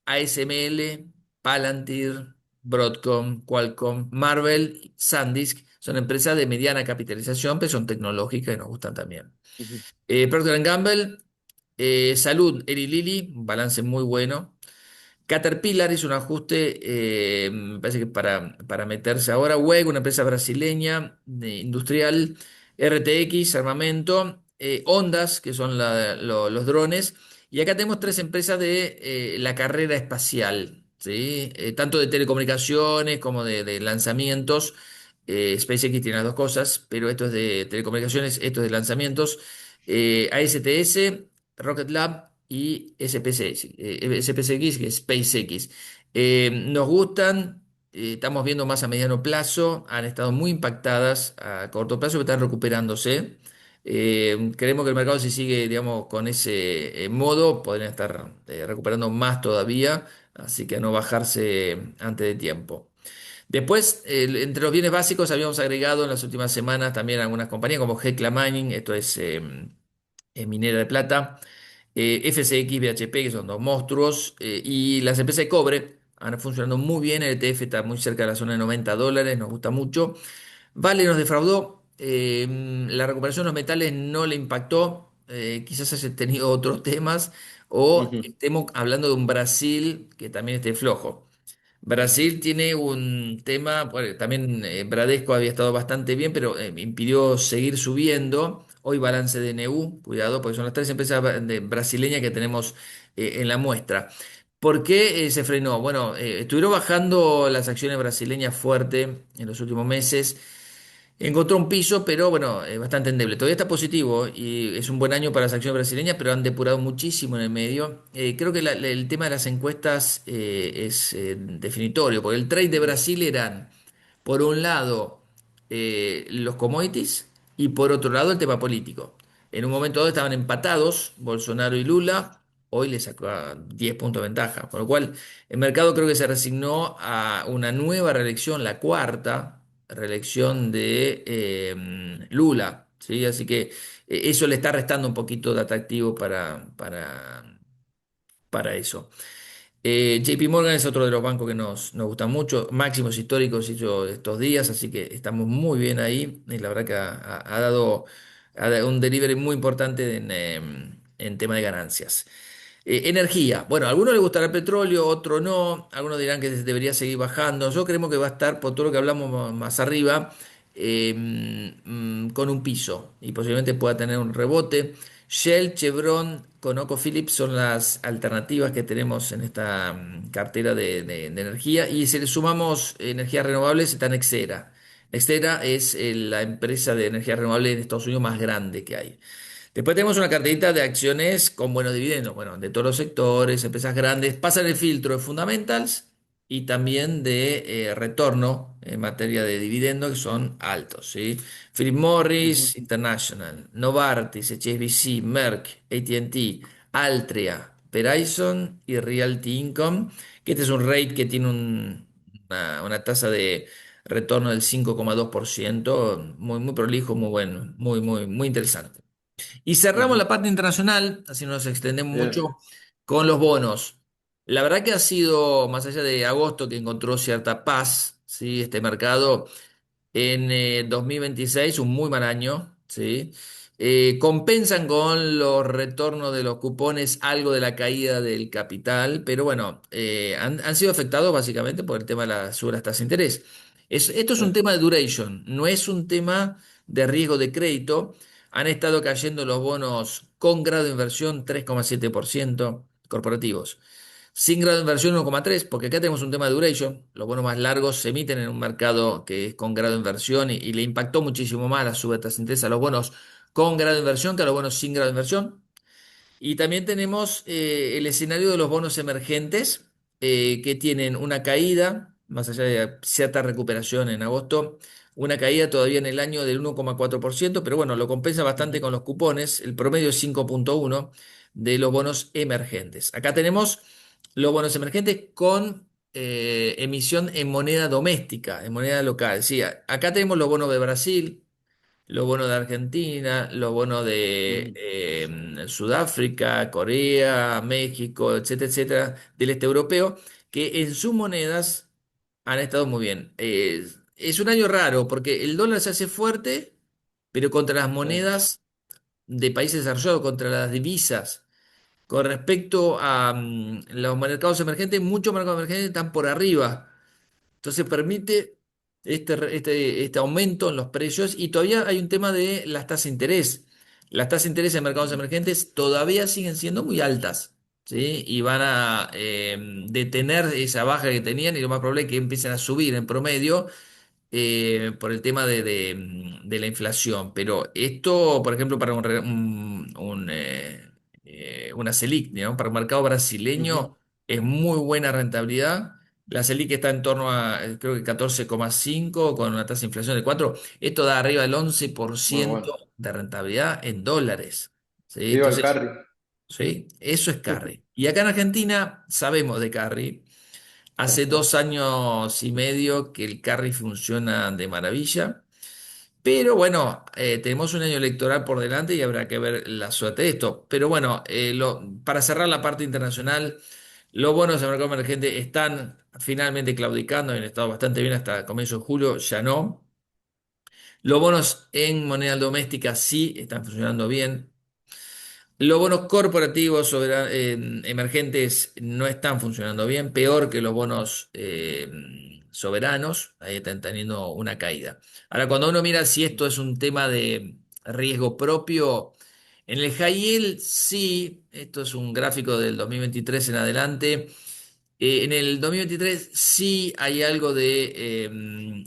Speaker 2: ASML, Palantir, Broadcom, Qualcomm, Marvell, SanDisk son empresas de mediana capitalización, pero son tecnológicas y nos gustan también.
Speaker 1: Ujú.
Speaker 2: Procter Gamble, Salud, Eli Lilly, un balance muy bueno. Caterpillar hizo un ajuste, me parece que para meterse ahora. WEG, una empresa brasileña industrial. RTX, armamento. Ondas, que son los drones. Y acá tenemos tres empresas de la carrera espacial, ¿sí? Tanto de telecomunicaciones como de lanzamientos. SpaceX tiene las dos cosas, pero esto es de telecomunicaciones, esto es de lanzamientos. ASTS, Rocket Lab y SpaceX, que es SpaceX. Nos gustan, estamos viendo más a mediano plazo, han estado muy impactadas a corto plazo, pero están recuperándose. Creemos que el mercado, si sigue, digamos, con ese modo, podrían estar recuperando más todavía, así que a no bajarse antes de tiempo. Después, entre los bienes básicos, habíamos agregado en las últimas semanas también algunas compañías como Hecla Mining, esto es minera de plata, FCX, BHP, que son dos monstruos, y las empresas de cobre han funcionando muy bien. El ETF está muy cerca de la zona de $90, nos gusta mucho. Vale nos defraudó, la recuperación de los metales no le impactó, quizás haya tenido otros temas, o
Speaker 1: Ujú.
Speaker 2: estemos hablando de un Brasil que también esté flojo. Brasil tiene un tema, bueno, también Bradesco había estado bastante bien, pero impidió seguir subiendo. Hoy balance de NU, cuidado, porque son las tres empresas brasileñas que tenemos en la muestra. ¿Por qué se frenó? Bueno, estuvieron bajando las acciones brasileñas fuerte en los últimos meses. Encontró un piso, pero bueno, bastante endeble. Todavía está positivo y es un buen año para las acciones brasileñas, pero han depurado muchísimo en el medio. Creo que el tema de las encuestas es definitorio, porque el trade de Brasil eran, por un lado, los commodities y por otro lado el tema político. En un momento dado estaban empatados Bolsonaro y Lula, hoy le sacó a 10 puntos de ventaja, con lo cual el mercado creo que se resignó a una nueva reelección, la cuarta reelección de Lula, ¿sí? Así que eso le está restando un poquito de atractivo para eso. JP Morgan es otro de los bancos que nos gustan mucho, máximos históricos hizo estos días, así que estamos muy bien ahí y la verdad que ha dado un delivery muy importante en tema de ganancias. Energía. Bueno, a algunos les gustará el petróleo, otros no. Algunos dirán que debería seguir bajando. Yo creemos que va a estar, por todo lo que hablamos más arriba, con un piso y posiblemente pueda tener un rebote. Shell, Chevron, ConocoPhillips son las alternativas que tenemos en esta cartera de energía. Y si le sumamos energías renovables, está Nexera. Nexera es la empresa de energía renovable en Estados Unidos más grande que hay. Después tenemos una carterita de acciones con buenos dividendos, bueno, de todos los sectores, empresas grandes, pasan el filtro de fundamentals y también de retorno en materia de dividendos que son altos, ¿sí? Philip
Speaker 1: Ujú,
Speaker 2: Morris International, Novartis, HSBC, Merck, AT&T, Altria, Verizon y Realty Income, que este es un rate que tiene una tasa de retorno del 5,2%, muy, muy prolijo, muy bueno, muy, muy, muy interesante. Y cerramos
Speaker 1: ujú.
Speaker 2: la parte internacional, así no nos extendemos
Speaker 1: Bien.
Speaker 2: mucho, con los bonos. La verdad que ha sido, más allá de agosto, que encontró cierta paz, ¿sí? Este mercado en 2026, un muy mal año, ¿sí? Compensan con los retornos de los cupones algo de la caída del capital, pero bueno, han sido afectados básicamente por el tema de las subidas tasas de interés. Esto es un tema de duration, no es un tema de riesgo de crédito. Han estado cayendo los bonos con grado de inversión 3,7% corporativos. Sin grado de inversión 1,3, porque acá tenemos un tema de duration. Los bonos más largos se emiten en un mercado que es con grado de inversión y le impactó muchísimo más la subida de tasa de interés a los bonos con grado de inversión que a los bonos sin grado de inversión. Y también tenemos el escenario de los bonos emergentes que tienen una caída, más allá de cierta recuperación en agosto, una caída todavía en el año del 1,4%, pero bueno, lo compensa bastante
Speaker 1: Ujú,
Speaker 2: con los cupones. El promedio es 5,1 de los bonos emergentes. Acá tenemos los bonos emergentes con emisión en moneda doméstica, en moneda local. Sí, acá tenemos los bonos de Brasil, los bonos de Argentina, los bonos de
Speaker 1: ujú,
Speaker 2: Sudáfrica, Corea, México, etcétera, etcétera, del este europeo, que en sus monedas han estado muy bien. Es un año raro porque el dólar se hace fuerte, pero contra las
Speaker 1: sí,
Speaker 2: monedas de países desarrollados, contra las divisas. Con respecto a los mercados emergentes, muchos mercados emergentes están por arriba. Entonces permite este aumento en los precios y todavía hay un tema de las tasas de interés. Las tasas de interés en mercados
Speaker 1: ujú,
Speaker 2: emergentes todavía siguen siendo muy altas, ¿sí? Y van a detener esa baja que tenían y lo más probable es que empiecen a subir en promedio por el tema de la inflación. Pero esto, por ejemplo, para una Selic, ¿no? Para un mercado
Speaker 1: ujú.
Speaker 2: brasileño es muy buena rentabilidad. La Selic está en torno a, creo que 14,5 con una tasa de inflación de 4. Esto da arriba del once por
Speaker 1: Muy bueno.
Speaker 2: ciento de rentabilidad en dólares. ¿Sí?
Speaker 1: Viva el
Speaker 2: Entonces,
Speaker 1: carry.
Speaker 2: sí, eso es carry. Y acá en Argentina sabemos de carry. Hace 2 años y medio que el carry funciona de maravilla, pero bueno, tenemos un año electoral por delante y habrá que ver la suerte de esto. Pero bueno, para cerrar la parte internacional, los bonos del mercado emergente están finalmente claudicando, han estado bastante bien hasta comienzo de julio, ya no. Los bonos en moneda doméstica sí están funcionando bien. Los bonos corporativos emergentes no están funcionando bien, peor que los bonos soberanos, ahí están teniendo una caída. Ahora, cuando uno mira si esto es un tema de riesgo propio, en el high yield sí, esto es un gráfico del 2023 en adelante, En el 2023 sí hay algo de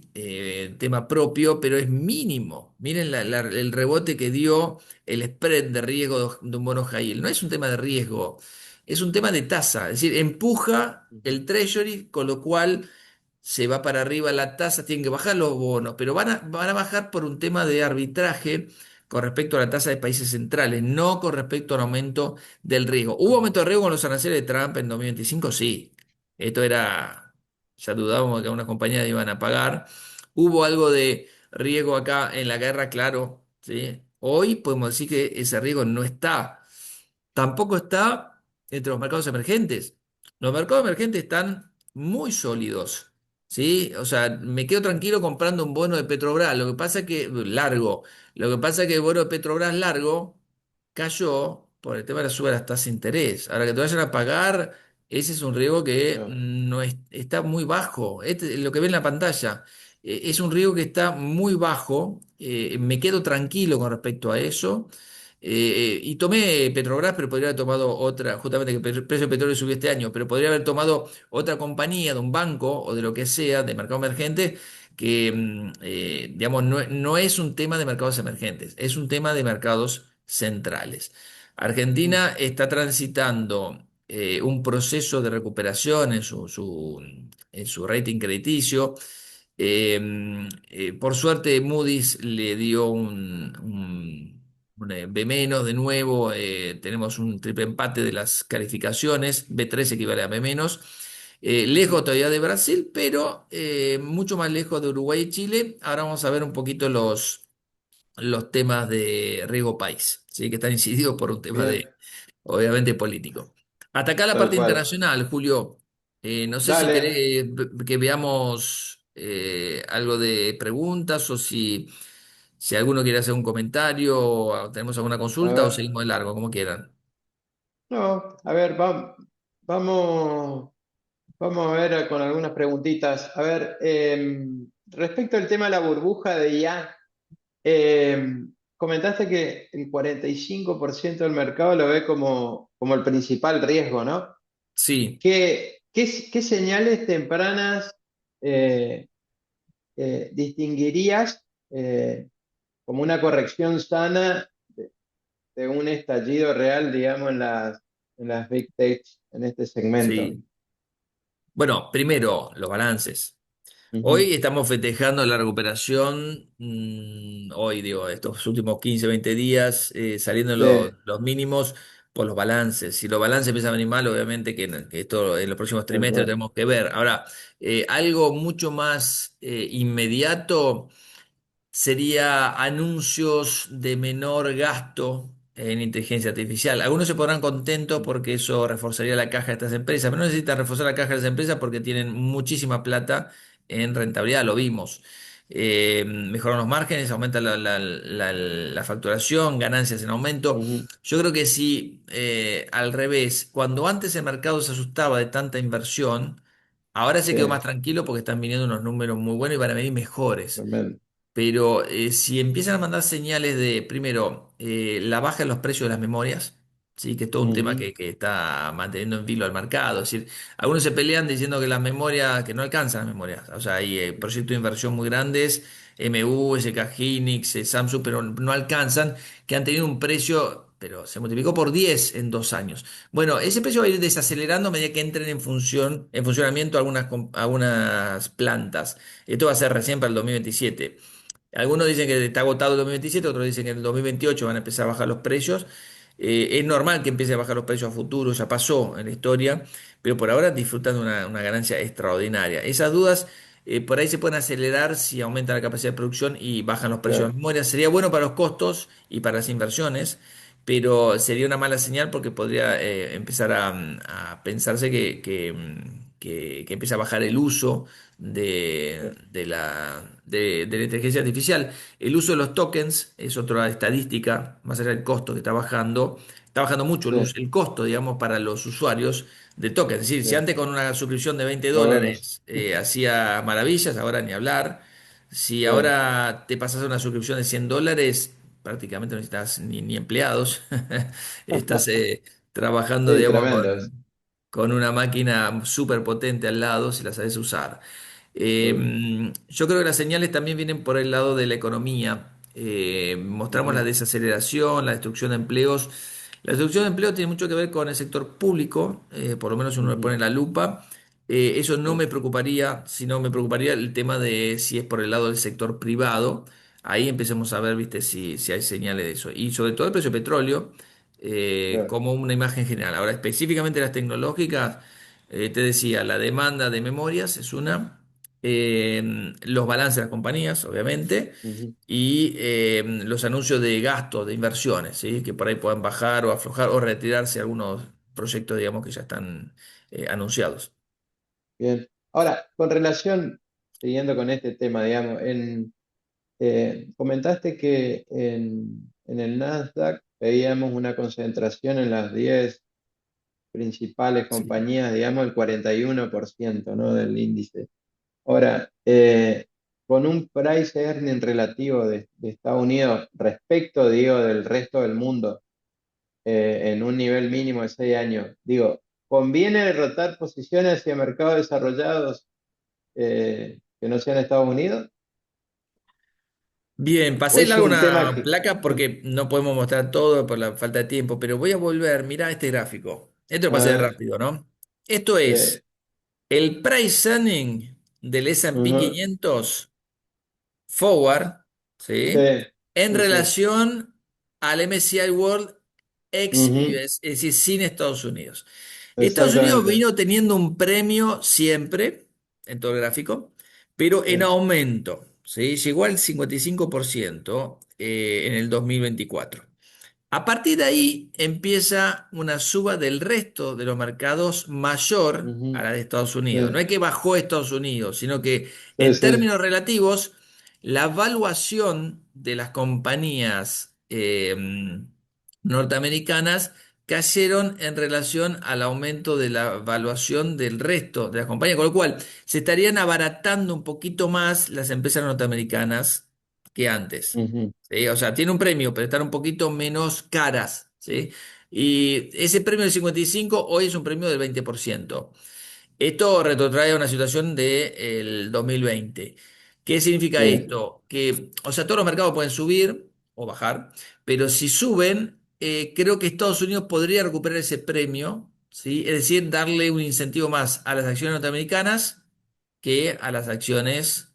Speaker 2: tema propio, pero es mínimo. Miren el rebote que dio el spread de riesgo de un bono high yield. No es un tema de riesgo, es un tema de tasa. Es decir, empuja
Speaker 1: Ujú,
Speaker 2: el Treasury, con lo cual se va para arriba la tasa, tienen que bajar los bonos, pero van a bajar por un tema de arbitraje con respecto a la tasa de países centrales, no con respecto al aumento del riesgo. ¿Hubo
Speaker 1: ujú,
Speaker 2: aumento de riesgo con los aranceles de Trump en 2025? Sí. Esto era, ya dudábamos que unas compañías iban a pagar. Hubo algo de riesgo acá en la guerra, claro, ¿sí? Hoy podemos decir que ese riesgo no está. Tampoco está entre los mercados emergentes. Los mercados emergentes están muy sólidos, ¿sí? O sea, me quedo tranquilo comprando un bono de Petrobras. Lo que pasa es que, largo, lo que pasa es que el bono de Petrobras largo cayó por el tema de la suba de las tasas de interés. Ahora que te vayan a pagar, ese es un riesgo que
Speaker 1: claro,
Speaker 2: no está muy bajo. Lo que ven en la pantalla, es un riesgo que está muy bajo. Me quedo tranquilo con respecto a eso. Y tomé Petrobras, pero podría haber tomado otra, justamente que el precio del petróleo subió este año, pero podría haber tomado otra compañía de un banco o de lo que sea, de mercado emergente, que, digamos, no es un tema de mercados emergentes, es un tema de mercados centrales.
Speaker 1: ujú,
Speaker 2: Argentina está transitando un proceso de recuperación en su rating crediticio. Por suerte, Moody's le dio un B menos de nuevo. Tenemos un triple empate de las calificaciones. B3 equivale a B menos. Lejos
Speaker 1: ujú,
Speaker 2: todavía de Brasil, pero mucho más lejos de Uruguay y Chile. Ahora vamos a ver un poquito los temas de riesgo país, ¿sí? Que están incididos por un tema
Speaker 1: bien,
Speaker 2: de, obviamente, político. Hasta acá la
Speaker 1: tal
Speaker 2: parte
Speaker 1: cual.
Speaker 2: internacional, Julio. No sé si
Speaker 1: Dale,
Speaker 2: querés que veamos algo de preguntas o si alguno quiere hacer un comentario o tenemos alguna
Speaker 1: a
Speaker 2: consulta o
Speaker 1: ver,
Speaker 2: seguimos de largo, como quieran.
Speaker 1: no, a ver, vamos, vamos a ver con algunas preguntitas. A ver, respecto al tema de la burbuja de IA, comentaste que el 45% del mercado lo ve como el principal riesgo, ¿no?
Speaker 2: Sí,
Speaker 1: ¿Qué señales tempranas eh, distinguirías como una corrección sana de un estallido real, digamos, en las Big Techs, en este segmento?
Speaker 2: sí. Bueno, primero, los balances.
Speaker 1: Ujú,
Speaker 2: Hoy estamos festejando la recuperación, hoy digo, estos últimos 15 20 días, saliendo
Speaker 1: sí,
Speaker 2: los mínimos por los balances. Si los balances empiezan a venir mal, obviamente que esto en los próximos
Speaker 1: tal
Speaker 2: trimestres lo
Speaker 1: cual.
Speaker 2: tenemos que ver. Ahora, algo mucho más inmediato sería anuncios de menor gasto en inteligencia artificial. Algunos se podrán contentos porque eso reforzaría la caja de estas empresas, pero no necesitan reforzar la caja de las empresas porque tienen muchísima plata en rentabilidad, lo vimos. Mejoran los márgenes, aumenta la facturación, ganancias en aumento.
Speaker 1: Ujú,
Speaker 2: Yo creo que si al revés, cuando antes el mercado se asustaba de tanta inversión, ahora se
Speaker 1: sí,
Speaker 2: quedó más tranquilo porque están viniendo unos números muy buenos y van a venir mejores.
Speaker 1: tremendo.
Speaker 2: Pero si empiezan a mandar señales de, primero, la baja en los precios de las memorias, sí, que es todo un tema
Speaker 1: Ujú,
Speaker 2: que está manteniendo en vilo al mercado. Es decir, algunos se pelean diciendo que las memorias, que no alcanzan las memorias. O sea, hay proyectos de inversión muy grandes, MU, SK Hynix, Samsung, pero no alcanzan, que han tenido un precio, pero se multiplicó por 10 en 2 años. Bueno, ese precio va a ir desacelerando a medida que entren en funcionamiento algunas plantas. Esto va a ser recién para el 2027. Algunos dicen que está agotado el 2027, otros dicen que en el 2028 van a empezar a bajar los precios. Es normal que empiece a bajar los precios a futuro, ya pasó en la historia, pero por ahora disfrutan de una ganancia extraordinaria. Esas dudas por ahí se pueden acelerar si aumenta la capacidad de producción y bajan los precios de
Speaker 1: claro,
Speaker 2: las memorias. Sería bueno para los costos y para las inversiones, pero sería una mala señal porque podría empezar a pensarse que empieza a bajar el uso
Speaker 1: sí,
Speaker 2: de la inteligencia artificial. El uso de los tokens es otra estadística, más allá del costo que está bajando mucho
Speaker 1: sí,
Speaker 2: el costo, digamos, para los usuarios de tokens. Es decir, si
Speaker 1: sí.
Speaker 2: antes con una suscripción de 20
Speaker 1: Lo vemos.
Speaker 2: dólares hacía maravillas, ahora ni hablar. Si
Speaker 1: Claro.
Speaker 2: ahora te pasas a una suscripción de 100 dólares, prácticamente no necesitas ni empleados. Estás trabajando,
Speaker 1: Sí,
Speaker 2: digamos,
Speaker 1: tremendos.
Speaker 2: con una máquina súper potente al lado si la sabes usar.
Speaker 1: Uy,
Speaker 2: Yo creo que las señales también vienen por el lado de la economía. Mostramos la
Speaker 1: ujú,
Speaker 2: desaceleración, la destrucción de empleos. La destrucción de empleo tiene mucho que ver con el sector público, por lo menos si uno le
Speaker 1: ujú,
Speaker 2: pone la lupa. Eso no
Speaker 1: sí,
Speaker 2: me preocuparía, sino me preocuparía el tema de si es por el lado del sector privado. Ahí empecemos a ver, viste, si hay señales de eso. Y sobre todo el precio del petróleo,
Speaker 1: claro,
Speaker 2: como una imagen general. Ahora, específicamente las tecnológicas, te decía, la demanda de memorias es una, los balances de las compañías, obviamente,
Speaker 1: ujú,
Speaker 2: y los anuncios de gastos, de inversiones, ¿sí? Que por ahí puedan bajar o aflojar o retirarse algunos proyectos, digamos, que ya están anunciados.
Speaker 1: bien. Ahora, con relación, siguiendo con este tema, digamos, comentaste que en el Nasdaq veíamos una concentración en las 10 principales
Speaker 2: Sí.
Speaker 1: compañías, digamos, el 41%, ¿no? Del índice. Ahora, con un price earning relativo de Estados Unidos respecto, digo, del resto del mundo, en un nivel mínimo de 6 años, digo, ¿conviene derrotar posiciones hacia mercados desarrollados que no sean Estados Unidos?
Speaker 2: Bien,
Speaker 1: ¿O
Speaker 2: pasé
Speaker 1: es
Speaker 2: largo
Speaker 1: un tema
Speaker 2: una
Speaker 1: que...
Speaker 2: placa porque no podemos mostrar todo por la falta de tiempo, pero voy a volver, mirá este gráfico. Esto lo
Speaker 1: A
Speaker 2: pasé
Speaker 1: ver,
Speaker 2: rápido, ¿no? Esto
Speaker 1: sí,
Speaker 2: es el price earning del S&P
Speaker 1: ujú,
Speaker 2: 500 forward,
Speaker 1: sí,
Speaker 2: ¿sí? En
Speaker 1: sí, sí,
Speaker 2: relación al MSCI World ex
Speaker 1: ujú,
Speaker 2: US, es decir, sin Estados Unidos. Estados Unidos
Speaker 1: exactamente.
Speaker 2: vino teniendo un premio siempre, en todo el gráfico, pero en
Speaker 1: Sí,
Speaker 2: aumento, ¿sí? Llegó al 55% en el 2024. A partir de ahí empieza una suba del resto de los mercados mayor a
Speaker 1: ujú,
Speaker 2: la de Estados Unidos. No
Speaker 1: sí,
Speaker 2: es que bajó Estados Unidos, sino que
Speaker 1: sí,
Speaker 2: en
Speaker 1: sí,
Speaker 2: términos relativos, la valuación de las compañías norteamericanas cayeron en relación al aumento de la valuación del resto de las compañías, con lo cual se estarían abaratando un poquito más las empresas norteamericanas que antes.
Speaker 1: ujú,
Speaker 2: ¿Sí? O sea, tiene un premio, pero están un poquito menos caras, ¿sí? Y ese premio del 55 hoy es un premio del 20%. Esto retrotrae a una situación del 2020. ¿Qué significa
Speaker 1: sí,
Speaker 2: esto? Que, o sea, todos los mercados pueden subir o bajar, pero si suben, creo que Estados Unidos podría recuperar ese premio, ¿sí? Es decir, darle un incentivo más a las acciones norteamericanas que a las acciones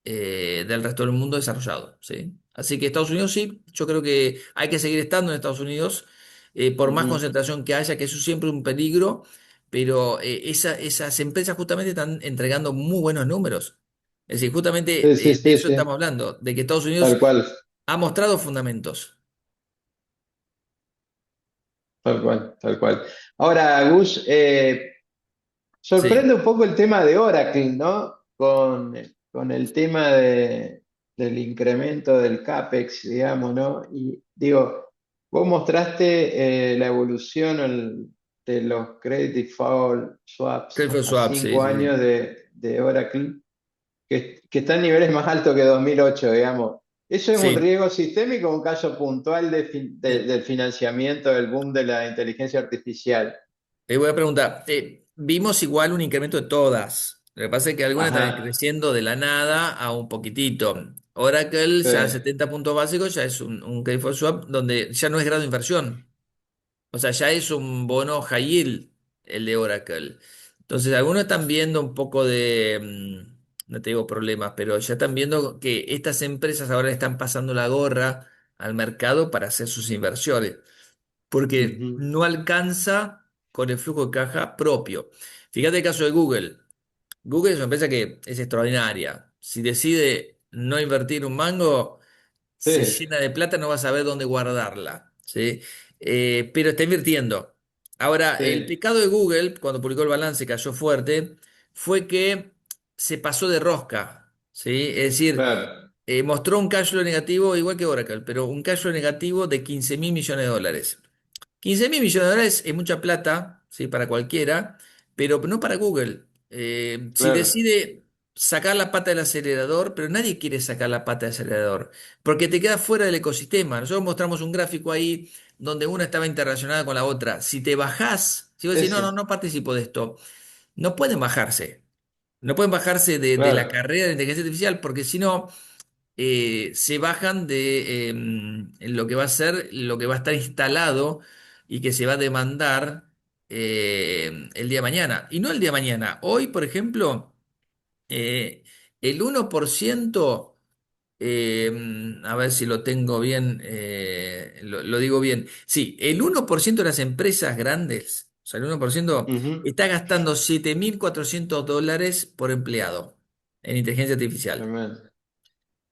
Speaker 2: del resto del mundo desarrollado, ¿sí? Así que Estados Unidos sí, yo creo que hay que seguir estando en Estados Unidos, por más
Speaker 1: ujú,
Speaker 2: concentración que haya, que eso es siempre un peligro, pero esas empresas justamente están entregando muy buenos números. Es decir,
Speaker 1: sí,
Speaker 2: justamente
Speaker 1: sí,
Speaker 2: de
Speaker 1: sí,
Speaker 2: eso
Speaker 1: sí,
Speaker 2: estamos hablando, de que Estados Unidos
Speaker 1: tal cual,
Speaker 2: ha mostrado fundamentos.
Speaker 1: tal cual, tal cual. Ahora, Gus,
Speaker 2: Sí,
Speaker 1: sorprende un poco el tema de Oracle, ¿no? Con el tema del incremento del CAPEX, digamos, ¿no? Y digo, vos mostraste la evolución de los credit default swaps
Speaker 2: Credit
Speaker 1: a
Speaker 2: Swap, sí,
Speaker 1: 5
Speaker 2: sí,
Speaker 1: años
Speaker 2: sí.
Speaker 1: de Oracle, que está en niveles más altos que 2008, digamos. ¿Eso es un
Speaker 2: Sí.
Speaker 1: riesgo sistémico o un caso puntual del financiamiento del boom de la inteligencia artificial?
Speaker 2: Te voy a preguntar, vimos igual un incremento de todas. Lo que pasa es que algunas están
Speaker 1: Ajá,
Speaker 2: creciendo de la nada a un poquitito. Oracle,
Speaker 1: sí,
Speaker 2: ya 70 puntos básicos, ya es un credit for swap donde ya no es grado de inversión. O sea, ya es un bono high yield el de Oracle. Entonces, algunos están viendo un poco de, no te digo problemas, pero ya están viendo que estas empresas ahora le están pasando la gorra al mercado para hacer sus inversiones porque
Speaker 1: ujú,
Speaker 2: no alcanza con el flujo de caja propio. Fíjate el caso de Google. Google es una empresa que es extraordinaria. Si decide no invertir un mango, se
Speaker 1: sí,
Speaker 2: llena de plata, no va a saber dónde guardarla, ¿sí? Pero está invirtiendo. Ahora, el
Speaker 1: sí,
Speaker 2: pecado de Google, cuando publicó el balance, cayó fuerte, fue que se pasó de rosca, ¿sí? Es decir,
Speaker 1: claro,
Speaker 2: mostró un cash flow negativo igual que Oracle, pero un cash flow negativo de 15 mil millones de dólares. 15.000 millones de dólares es mucha plata, ¿sí? Para cualquiera, pero no para Google. Si
Speaker 1: claro.
Speaker 2: decide sacar la pata del acelerador, pero nadie quiere sacar la pata del acelerador, porque te queda fuera del ecosistema. Nosotros mostramos un gráfico ahí donde una estaba interrelacionada con la otra. Si te bajás, si vos
Speaker 1: Sí,
Speaker 2: decís, no, no,
Speaker 1: sí,
Speaker 2: no participo de esto, no pueden bajarse. No pueden bajarse de la
Speaker 1: claro.
Speaker 2: carrera de inteligencia artificial porque si no, se bajan de lo que va a ser, lo que va a estar instalado y que se va a demandar el día de mañana. Y no el día de mañana. Hoy, por ejemplo, eh, el 1%, a ver si lo tengo bien, lo digo bien. Sí, el 1% de las empresas grandes, o sea, el 1%
Speaker 1: Ujú,
Speaker 2: está gastando $7.400 por empleado en inteligencia artificial.
Speaker 1: tremendo,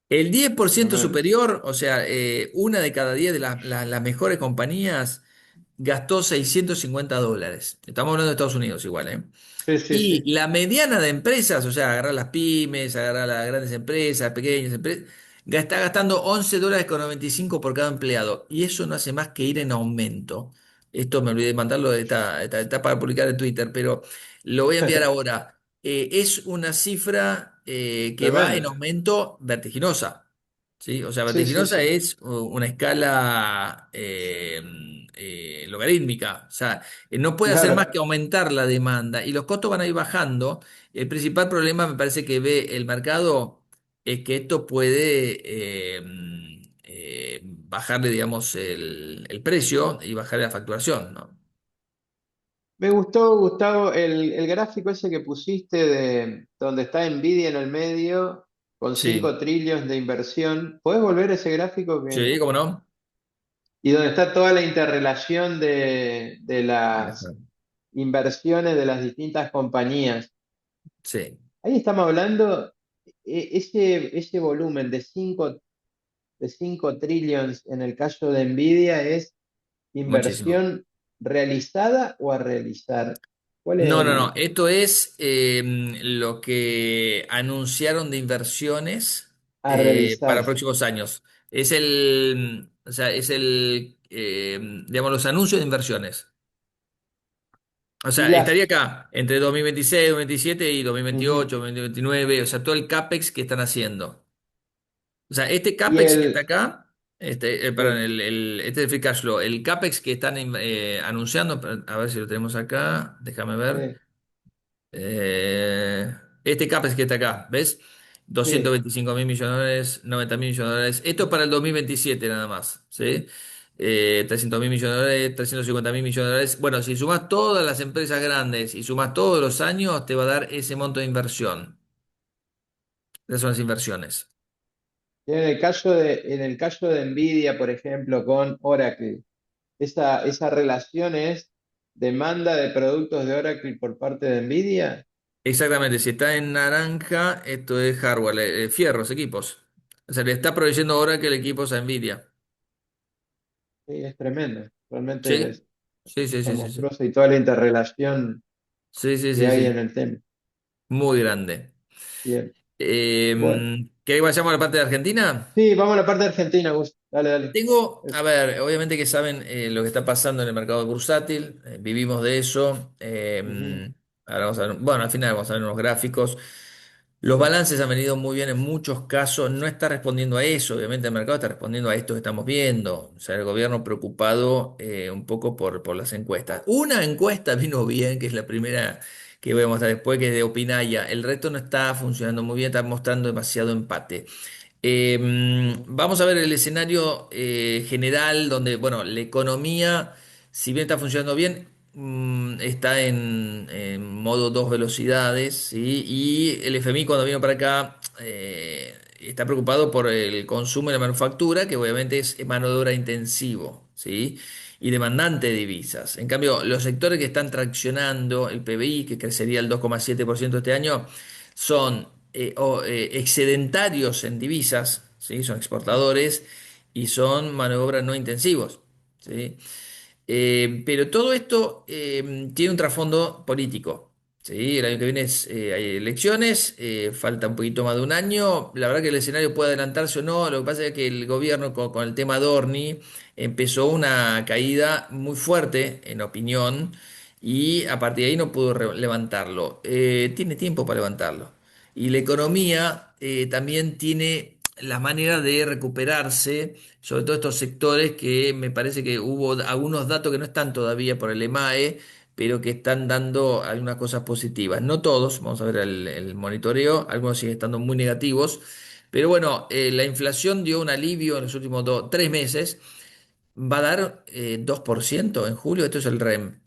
Speaker 2: El 10%
Speaker 1: tremendo.
Speaker 2: superior, o sea, una de cada 10 de las mejores compañías gastó $650. Estamos hablando de Estados Unidos igual, ¿eh?
Speaker 1: Sí, sí,
Speaker 2: Y
Speaker 1: sí.
Speaker 2: la mediana de empresas, o sea, agarrar las pymes, agarrar las grandes empresas, pequeñas empresas, está gastando $11,95 por cada empleado. Y eso no hace más que ir en aumento. Esto me olvidé de mandarlo, está para publicar en Twitter, pero lo voy a enviar ahora. Es una cifra que va en
Speaker 1: Tremendo.
Speaker 2: aumento vertiginosa. ¿Sí? O sea,
Speaker 1: Sí, sí,
Speaker 2: vertiginosa
Speaker 1: sí.
Speaker 2: es una escala logarítmica. O sea, no puede hacer más que
Speaker 1: Claro.
Speaker 2: aumentar la demanda y los costos van a ir bajando. El principal problema me parece que ve el mercado es que esto puede bajarle, digamos, el precio y bajarle la facturación, ¿no?
Speaker 1: Me gustó, Gustavo, el gráfico ese que pusiste de donde está Nvidia en el medio con
Speaker 2: Sí,
Speaker 1: 5 trillones de inversión. ¿Podés volver a ese gráfico
Speaker 2: sí, cómo no.
Speaker 1: y donde está toda la interrelación de las inversiones de las distintas compañías?
Speaker 2: Sí,
Speaker 1: Ahí estamos hablando, ese volumen de 5 trillones en el caso de Nvidia es
Speaker 2: muchísimo.
Speaker 1: inversión realizada o a realizar. ¿Cuál es
Speaker 2: No, no, no.
Speaker 1: el
Speaker 2: Esto es lo que anunciaron de inversiones
Speaker 1: a
Speaker 2: para
Speaker 1: realizar?
Speaker 2: próximos años. O sea, es digamos, los anuncios de inversiones. O
Speaker 1: Y
Speaker 2: sea, estaría
Speaker 1: las,
Speaker 2: acá entre 2026, 2027 y
Speaker 1: ujú.
Speaker 2: 2028, 2029, o sea, todo el CAPEX que están haciendo. O sea, este
Speaker 1: Y
Speaker 2: CAPEX que está
Speaker 1: el,
Speaker 2: acá, perdón,
Speaker 1: sí,
Speaker 2: este es el free cash flow, el CAPEX que están anunciando, a ver si lo tenemos acá, déjame ver.
Speaker 1: sí,
Speaker 2: Este CAPEX que está acá, ¿ves? doscientos
Speaker 1: sí.
Speaker 2: veinticinco mil millones de dólares, 90.000 millones de dólares. Esto es para el 2027 nada más, ¿sí? 300.000 millones de dólares, 350.000 millones de dólares. Bueno, si sumas todas las empresas grandes y sumas todos los años, te va a dar ese monto de inversión. Esas son las inversiones.
Speaker 1: Y en el caso de Nvidia, por ejemplo, con Oracle, esa relación es demanda de productos de Oracle por parte de Nvidia.
Speaker 2: Exactamente, si está en naranja, esto es hardware, fierros, equipos. O sea, le está proveyendo ahora que el equipo es a Nvidia.
Speaker 1: Sí, es tremendo. Realmente
Speaker 2: Sí,
Speaker 1: es
Speaker 2: sí, sí,
Speaker 1: cosa
Speaker 2: sí, sí, sí.
Speaker 1: monstruosa y toda la interrelación
Speaker 2: Sí, sí,
Speaker 1: que
Speaker 2: sí,
Speaker 1: hay
Speaker 2: sí.
Speaker 1: en el tema.
Speaker 2: Muy grande.
Speaker 1: Bien. Bueno.
Speaker 2: ¿Querés que vayamos a la parte de Argentina?
Speaker 1: Sí, vamos a la parte de Argentina, Gus. Dale, dale.
Speaker 2: Tengo, a ver, obviamente que saben lo que está pasando en el mercado bursátil, vivimos de eso.
Speaker 1: Ujú.
Speaker 2: Ahora vamos a ver, bueno, al final vamos a ver unos gráficos. Los balances han venido muy bien en muchos casos, no está respondiendo a eso, obviamente el mercado está respondiendo a esto que estamos viendo. O sea, el gobierno preocupado un poco por las encuestas. Una encuesta vino bien, que es la primera que voy a mostrar después, que es de Opinaya. El resto no está funcionando muy bien, está mostrando demasiado empate. Vamos a ver el escenario general donde, bueno, la economía, si bien está funcionando bien, está en modo dos velocidades, ¿sí? Y el FMI cuando vino para acá está preocupado por el consumo y la manufactura, que obviamente es mano de obra intensivo, ¿sí? Y demandante de divisas. En cambio, los sectores que están traccionando el PBI, que crecería el 2,7% este año, son excedentarios en divisas, ¿sí? Son exportadores y son mano de obra no intensivos, ¿sí? Pero todo esto tiene un trasfondo político, ¿sí? El año que viene hay elecciones, falta un poquito más de un año. La verdad que el escenario puede adelantarse o no. Lo que pasa es que el gobierno con el tema Dorni empezó una caída muy fuerte en opinión y a partir de ahí no pudo levantarlo. Tiene tiempo para levantarlo. Y la economía también tiene las maneras de recuperarse, sobre todo estos sectores que me parece que hubo algunos datos que no están todavía por el EMAE, pero que están dando algunas cosas positivas. No todos, vamos a ver el monitoreo, algunos siguen estando muy negativos, pero bueno, la inflación dio un alivio en los últimos 3 meses. Va a dar 2% en julio, esto es el REM.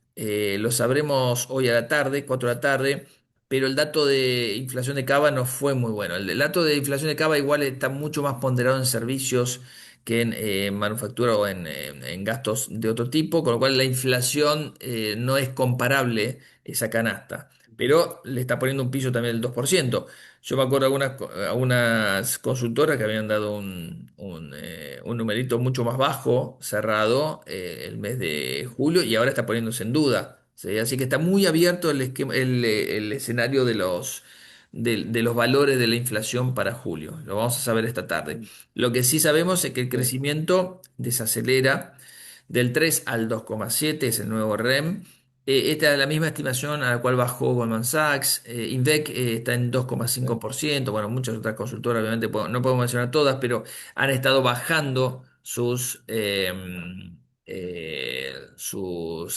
Speaker 2: Lo sabremos hoy a la tarde, 4 de la tarde, pero el dato de inflación de Cava no fue muy bueno. El dato de inflación de Cava igual está mucho más ponderado en servicios que en manufactura o en gastos de otro tipo, con lo cual la inflación no es comparable esa canasta, pero le está poniendo un piso también del 2%. Yo me acuerdo algunas consultoras que habían dado un numerito mucho más bajo, cerrado, el mes de julio, y ahora está poniéndose en duda. ¿Sí? Así que está muy abierto el escenario de los valores de la inflación para julio. Lo vamos a saber esta tarde. Lo que sí sabemos es que el
Speaker 1: Sí,
Speaker 2: crecimiento desacelera del 3 al 2,7, es el nuevo REM. Esta es la misma estimación a la cual bajó Goldman Sachs. Invec está en dos coma
Speaker 1: sí,
Speaker 2: cinco por ciento. Bueno, muchas otras consultoras, obviamente, no puedo mencionar todas, pero han estado bajando sus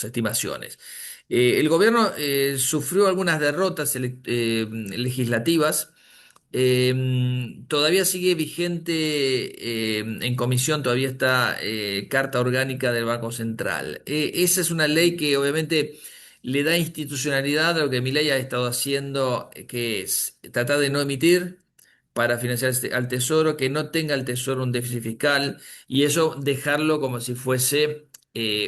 Speaker 2: estimaciones. El gobierno sufrió algunas derrotas legislativas. Todavía sigue vigente en comisión, todavía está Carta Orgánica del Banco Central. Esa es una ley que obviamente le da institucionalidad a lo que Milei ha estado haciendo, que es tratar de no emitir para financiar al Tesoro, que no tenga el Tesoro un déficit fiscal y eso dejarlo como si fuese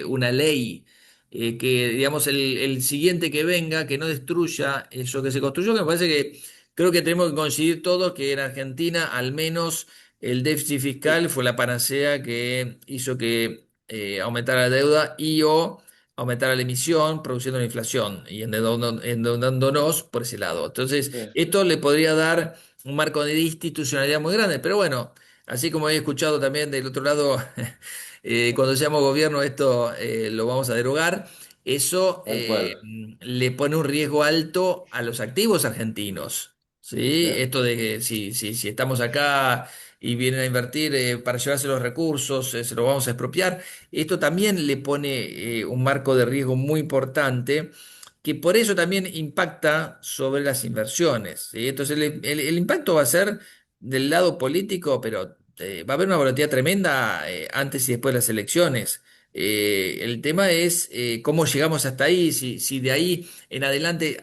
Speaker 2: una ley. Que digamos el siguiente que venga, que no destruya eso que se construyó, que me parece que creo que tenemos que coincidir todos que en Argentina al menos el déficit fiscal fue la panacea que hizo que aumentara la deuda y o aumentara la emisión, produciendo la inflación y endeudándonos por ese lado. Entonces,
Speaker 1: sí.
Speaker 2: esto le podría dar un marco de institucionalidad muy grande, pero bueno, así como he escuchado también del otro lado, cuando seamos gobierno esto lo vamos a derogar. Eso
Speaker 1: Tal cual.
Speaker 2: le pone un riesgo alto a los activos argentinos. ¿Sí?
Speaker 1: Sí,
Speaker 2: Esto de que si estamos acá y vienen a invertir para llevarse los recursos, se los vamos a expropiar, esto también le pone un marco de riesgo muy importante que por eso también impacta sobre las inversiones. ¿Sí? Entonces el impacto va a ser del lado político, pero va a haber una volatilidad tremenda antes y después de las elecciones. El tema es cómo llegamos hasta ahí, si de ahí en adelante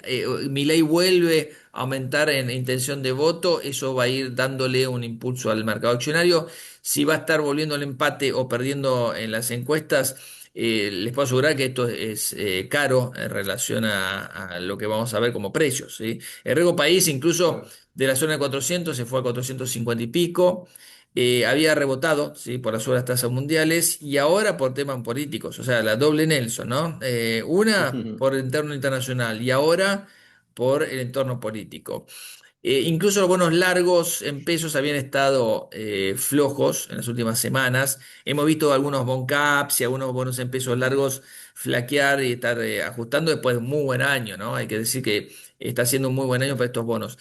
Speaker 2: Milei vuelve a aumentar en intención de voto, eso va a ir dándole un impulso al mercado accionario. Si va a estar volviendo al empate o perdiendo en las encuestas, les puedo asegurar que esto es caro en relación a lo que vamos a ver como precios. ¿Sí? El riesgo país incluso
Speaker 1: claro.
Speaker 2: de la zona de 400 se fue a 450 y pico. Había rebotado, ¿sí? Por las subidas tasas mundiales y ahora por temas políticos, o sea, la doble Nelson, ¿no? Una por el entorno internacional y ahora por el entorno político. Incluso los bonos largos en pesos habían estado flojos en las últimas semanas. Hemos visto algunos bond caps y algunos bonos en pesos largos flaquear y estar ajustando después de un muy buen año, ¿no? Hay que decir que está siendo un muy buen año para estos bonos.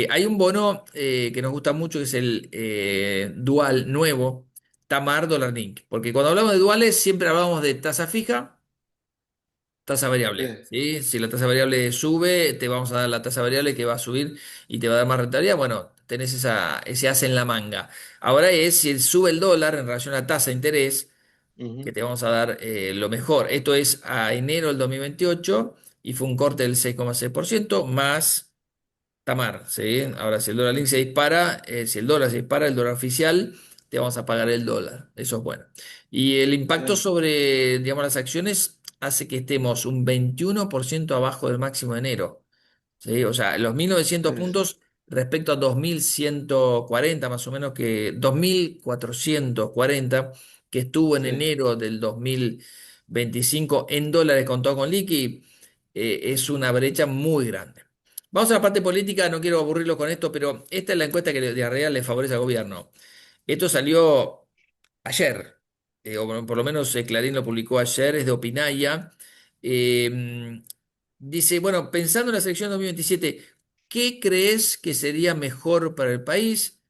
Speaker 2: Hay un bono que nos gusta mucho que es el dual nuevo, Tamar Dollar Link, porque cuando hablamos de duales siempre hablamos de tasa fija, tasa
Speaker 1: Sí,
Speaker 2: variable, ¿sí? Si la tasa variable sube, te vamos a dar la tasa variable que va a subir y te va a dar más rentabilidad. Bueno, tenés ese as en la manga. Ahora es si sube el dólar en relación a la tasa de interés, que
Speaker 1: ujú,
Speaker 2: te vamos a dar lo mejor. Esto es a enero del 2028 y fue un corte del 6,6% más Tamar, ¿sí? Ahora, si el dólar link se dispara, si el dólar se dispara, el dólar oficial, te vamos a pagar el dólar. Eso es bueno. Y el impacto
Speaker 1: sí,
Speaker 2: sobre, digamos, las acciones hace que estemos un 21% abajo del máximo de enero. ¿Sí? O sea, los 1900
Speaker 1: sí,
Speaker 2: puntos respecto a 2140 más o menos, que 2440 que estuvo en
Speaker 1: sí,
Speaker 2: enero del 2025 en dólares con todo con liqui, es una brecha muy grande. Vamos a la parte política, no quiero aburrirlo con esto, pero esta es la encuesta que de realidad le favorece al gobierno. Esto salió ayer, o por lo menos Clarín lo publicó ayer, es de Opinaya. Eh, Dice, bueno, pensando en la selección 2027, ¿qué crees que sería mejor para el país?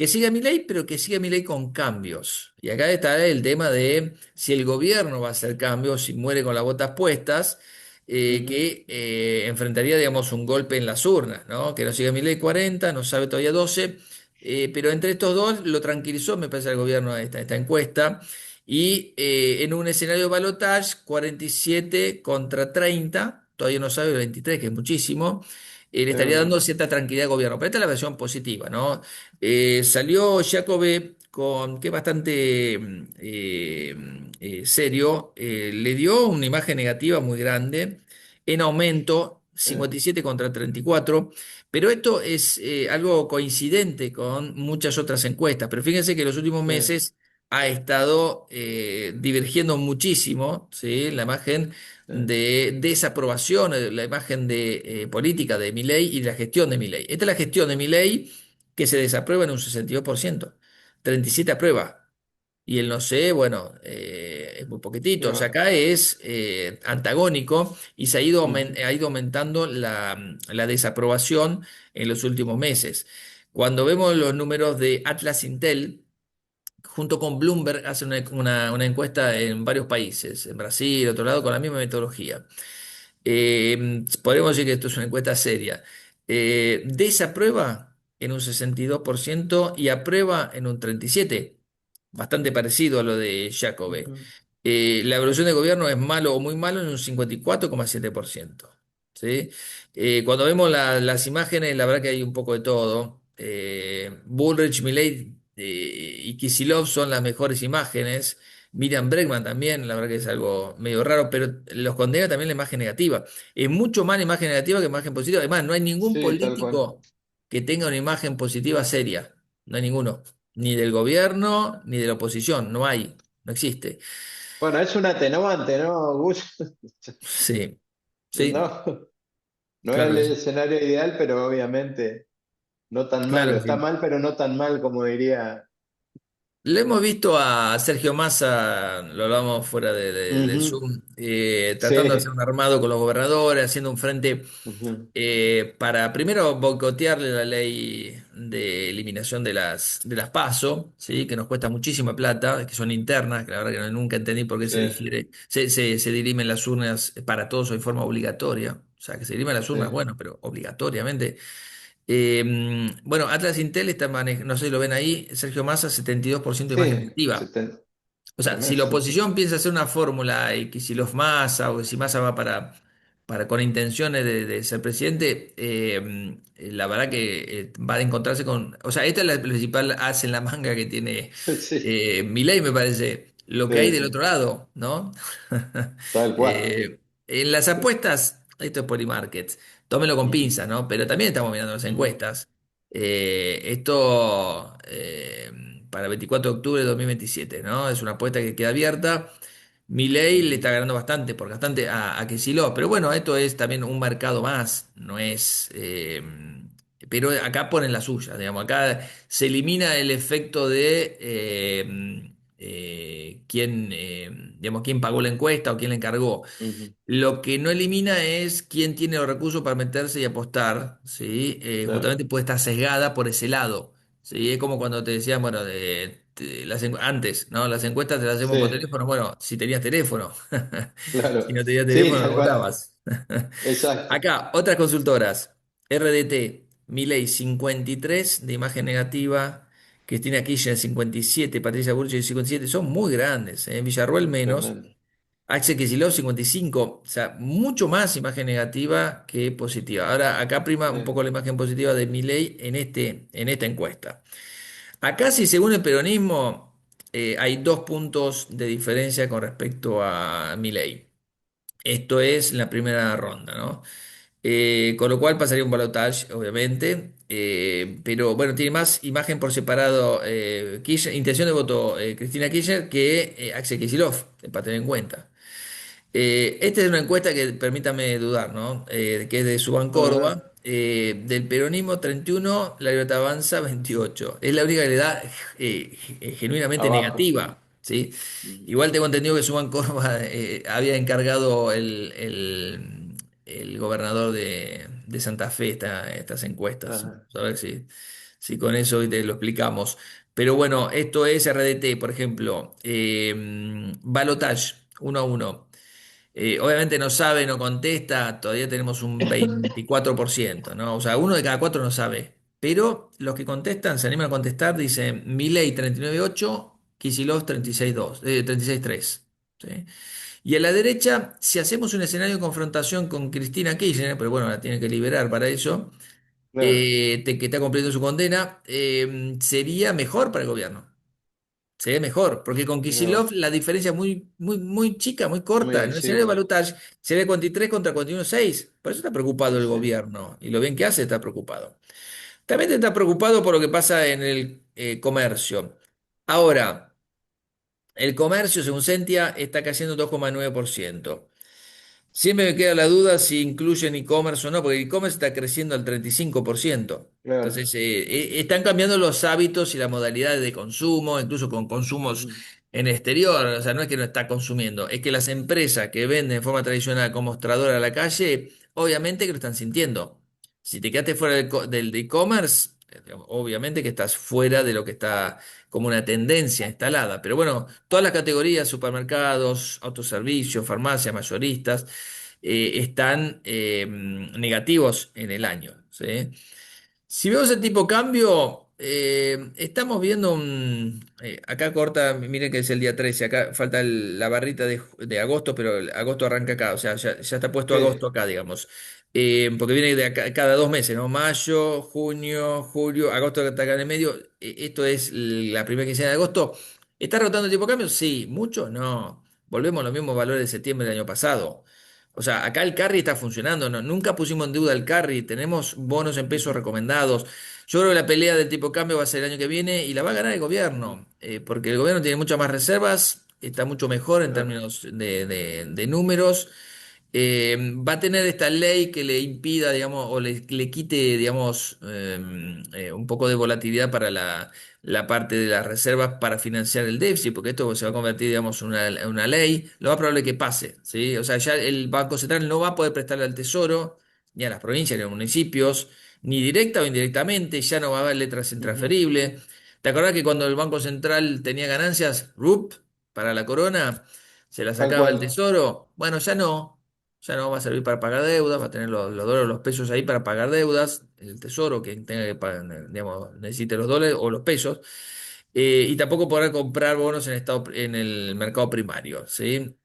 Speaker 2: que siga Milei, pero que siga Milei con cambios. Y acá está el tema de si el gobierno va a hacer cambios, si muere con las botas puestas,
Speaker 1: Ujú.
Speaker 2: enfrentaría, digamos, un golpe en las urnas, ¿no? Que no siga Milei 40, no sabe todavía 12, pero entre estos dos lo tranquilizó, me parece, el gobierno esta encuesta. Y en un escenario de balotage, 47 contra 30, todavía no sabe 23, que es muchísimo, le
Speaker 1: Es
Speaker 2: estaría
Speaker 1: un
Speaker 2: dando
Speaker 1: montón.
Speaker 2: cierta tranquilidad al gobierno. Pero esta es la versión positiva, ¿no? Salió Jacobe con, que es bastante serio, le dio una imagen negativa muy grande, en aumento,
Speaker 1: Eh,
Speaker 2: 57 contra 34, pero esto es algo coincidente con muchas otras encuestas. Pero fíjense que en los últimos
Speaker 1: sí,
Speaker 2: meses ha estado divergiendo muchísimo, ¿sí? La imagen
Speaker 1: sí.
Speaker 2: de desaprobación, la imagen de política de Milei y de la gestión de Milei. Esta es la gestión de Milei que se desaprueba en un 62%, 37 aprueba. Y el no sé, bueno, es muy
Speaker 1: Y
Speaker 2: poquitito. O sea,
Speaker 1: va.
Speaker 2: acá es antagónico y se ha ido,
Speaker 1: Ujú,
Speaker 2: ha ido aumentando la desaprobación en los últimos meses. Cuando vemos los números de Atlas Intel, junto con Bloomberg, hacen una encuesta en varios países, en Brasil, otro lado, con la misma metodología. Podríamos decir que esto es una encuesta seria. Desaprueba en un 62% y aprueba en un 37%, bastante parecido a lo de Jacobe.
Speaker 1: ujú.
Speaker 2: La evolución de gobierno es malo o muy malo en un 54,7%. ¿Sí? Cuando vemos las imágenes, la verdad que hay un poco de todo. Bullrich, Milei y Kicillof son las mejores imágenes. Miriam Bregman también, la verdad que es algo medio raro, pero los condena también la imagen negativa. Es mucho más la imagen negativa que la imagen positiva. Además, no hay ningún
Speaker 1: Sí, tal cual.
Speaker 2: político que tenga una imagen positiva seria. No hay ninguno. Ni del gobierno, ni de la oposición. No hay. No existe.
Speaker 1: Bueno, es un atenuante, ¿no, Gus?
Speaker 2: Sí, sí,
Speaker 1: No, no es
Speaker 2: claro
Speaker 1: el
Speaker 2: que sí.
Speaker 1: escenario ideal, pero obviamente no tan malo.
Speaker 2: Claro que
Speaker 1: Está
Speaker 2: sí.
Speaker 1: mal, pero no tan mal como diría.
Speaker 2: Le hemos visto a Sergio Massa, lo hablamos fuera del
Speaker 1: Ujú,
Speaker 2: Zoom, tratando de hacer
Speaker 1: sí.
Speaker 2: un armado con los gobernadores, haciendo un frente
Speaker 1: Ujú,
Speaker 2: para primero boicotearle la ley de eliminación de las PASO, ¿sí? Que nos cuesta muchísima plata, que son internas, que la verdad que nunca entendí por qué
Speaker 1: sí,
Speaker 2: se difiere, se dirimen las urnas para todos en forma obligatoria. O sea, que se dirimen las
Speaker 1: sí.
Speaker 2: urnas, bueno, pero obligatoriamente. Bueno, Atlas Intel está manejando, no sé si lo ven ahí, Sergio Massa, 72% de imagen
Speaker 1: Sí,
Speaker 2: negativa. O sea, si
Speaker 1: tremendo.
Speaker 2: la oposición piensa hacer una fórmula y que si los Massa o si Massa va para con intenciones de ser presidente, la verdad que va a encontrarse con. O sea, esta es la principal as en la manga que tiene
Speaker 1: Sí,
Speaker 2: Milei, me parece. Lo que hay
Speaker 1: sí,
Speaker 2: del
Speaker 1: sí,
Speaker 2: otro lado, ¿no?
Speaker 1: tal cual.
Speaker 2: En las apuestas, esto es Polymarket, tómelo con
Speaker 1: Ujú,
Speaker 2: pinzas, ¿no? Pero también estamos mirando las
Speaker 1: ujú,
Speaker 2: encuestas. Esto para 24 de octubre de 2027, ¿no? Es una apuesta que queda abierta. Milei le está
Speaker 1: ujú,
Speaker 2: ganando bastante, por bastante a Kicillof, pero bueno, esto es también un mercado más, no es. Pero acá ponen la suya, digamos, acá se elimina el efecto de digamos, quién pagó la encuesta o quién la encargó.
Speaker 1: ujú,
Speaker 2: Lo que no elimina es quién tiene los recursos para meterse y apostar, ¿sí?
Speaker 1: claro.
Speaker 2: Justamente puede estar sesgada por ese lado, ¿sí? Es como cuando te decían, bueno, antes, ¿no? Las encuestas te las hacemos por
Speaker 1: Sí,
Speaker 2: teléfono, bueno, si tenías teléfono. Si
Speaker 1: claro.
Speaker 2: no tenías
Speaker 1: Sí,
Speaker 2: teléfono, no
Speaker 1: tal cual.
Speaker 2: votabas.
Speaker 1: Exacto.
Speaker 2: Acá, otras consultoras. RDT, Milei 53 de imagen negativa, Cristina Kirchner 57, Patricia Bullrich 57, son muy grandes, ¿eh? Villarroel menos.
Speaker 1: Tremendo.
Speaker 2: Axel Kicillof 55, o sea, mucho más imagen negativa que positiva. Ahora, acá prima un
Speaker 1: Sí.
Speaker 2: poco la imagen positiva de Milei en esta encuesta. Acá, sí, según el peronismo, hay 2 puntos de diferencia con respecto a Milei. Esto es en la primera ronda, ¿no? Con lo cual pasaría un balotaje, obviamente, pero bueno, tiene más imagen por separado intención de voto Cristina Kirchner que Axel Kicillof, para tener en cuenta. Esta es una encuesta que permítame dudar, ¿no? Que es de Suban
Speaker 1: Ajá.
Speaker 2: Córdoba. Del peronismo 31, la Libertad Avanza 28. Es la única que le da genuinamente
Speaker 1: Abajo.
Speaker 2: negativa, ¿sí?
Speaker 1: Ujú.
Speaker 2: Igual tengo entendido que Suban Córdoba había encargado el gobernador de Santa Fe estas encuestas.
Speaker 1: Ajá.
Speaker 2: A ver si. si con eso te lo explicamos. Pero bueno, esto es RDT, por ejemplo, balotage 1 a 1. Obviamente no sabe, no contesta, todavía tenemos un 24%, ¿no? O sea, uno de cada cuatro no sabe. Pero los que contestan, se animan a contestar, dicen Milei 39,8, Kicillof 36,2, 36,3. ¿Sí? Y a la derecha, si hacemos un escenario de confrontación con Cristina Kirchner, pero bueno, la tiene que liberar para eso,
Speaker 1: Claro,
Speaker 2: que está cumpliendo su condena, sería mejor para el gobierno. Se ve mejor, porque con
Speaker 1: mira vos.
Speaker 2: Kicillof la diferencia es muy, muy, muy chica, muy corta. En
Speaker 1: Muy,
Speaker 2: el
Speaker 1: sí,
Speaker 2: escenario de
Speaker 1: sí,
Speaker 2: balotaje se ve 43 contra 41,6. Por eso está preocupado
Speaker 1: sí,
Speaker 2: el
Speaker 1: sí,
Speaker 2: gobierno. Y lo bien que hace está preocupado. También está preocupado por lo que pasa en el comercio. Ahora, el comercio, según Sentia, está cayendo 2,9%. Siempre me queda la duda si incluyen e-commerce o no, porque el e-commerce está creciendo al 35%.
Speaker 1: claro.
Speaker 2: Entonces, están cambiando los hábitos y las modalidades de consumo, incluso con consumos
Speaker 1: Ujú.
Speaker 2: en exterior. O sea, no es que no está consumiendo, es que las empresas que venden de forma tradicional con mostrador a la calle, obviamente que lo están sintiendo. Si te quedaste fuera del e-commerce, obviamente que estás fuera de lo que está como una tendencia instalada. Pero bueno, todas las categorías, supermercados, autoservicios, farmacias, mayoristas, están negativos en el año. ¿Sí? Si vemos el tipo cambio, estamos viendo acá corta, miren que es el día 13, acá falta la barrita de agosto, pero agosto arranca acá, o sea, ya está puesto
Speaker 1: Sí,
Speaker 2: agosto acá, digamos. Porque viene de cada 2 meses, ¿no? Mayo, junio, julio, agosto está acá en el medio. Esto es la primera quincena de agosto. ¿Está rotando el tipo cambio? Sí, mucho, no. Volvemos a los mismos valores de septiembre del año pasado. O sea, acá el carry está funcionando, nunca pusimos en duda el carry, tenemos bonos en pesos
Speaker 1: ujú,
Speaker 2: recomendados. Yo creo que la pelea del tipo cambio va a ser el año que viene y la va a ganar el
Speaker 1: ujú,
Speaker 2: gobierno, porque el gobierno tiene muchas más reservas, está mucho mejor en
Speaker 1: claro.
Speaker 2: términos de números. Va a tener esta ley que le impida, digamos, o le quite, digamos, un poco de volatilidad para la parte de las reservas para financiar el déficit, porque esto se va a convertir, digamos, en una ley. Lo más probable es que pase, ¿sí? O sea, ya el Banco Central no va a poder prestarle al Tesoro, ni a las provincias, ni a los municipios, ni directa o indirectamente, ya no va a haber letras
Speaker 1: Ujú,
Speaker 2: intransferibles. ¿Te acordás que cuando el Banco Central tenía ganancias, RUP, para la corona, se la
Speaker 1: tal
Speaker 2: sacaba al
Speaker 1: cual.
Speaker 2: Tesoro? Bueno, ya no. Ya no va a servir para pagar deudas, va a tener los dólares, los pesos ahí para pagar deudas, el tesoro que tenga que pagar, digamos, necesite los dólares o los pesos, y tampoco podrá comprar bonos en el mercado primario, ¿sí?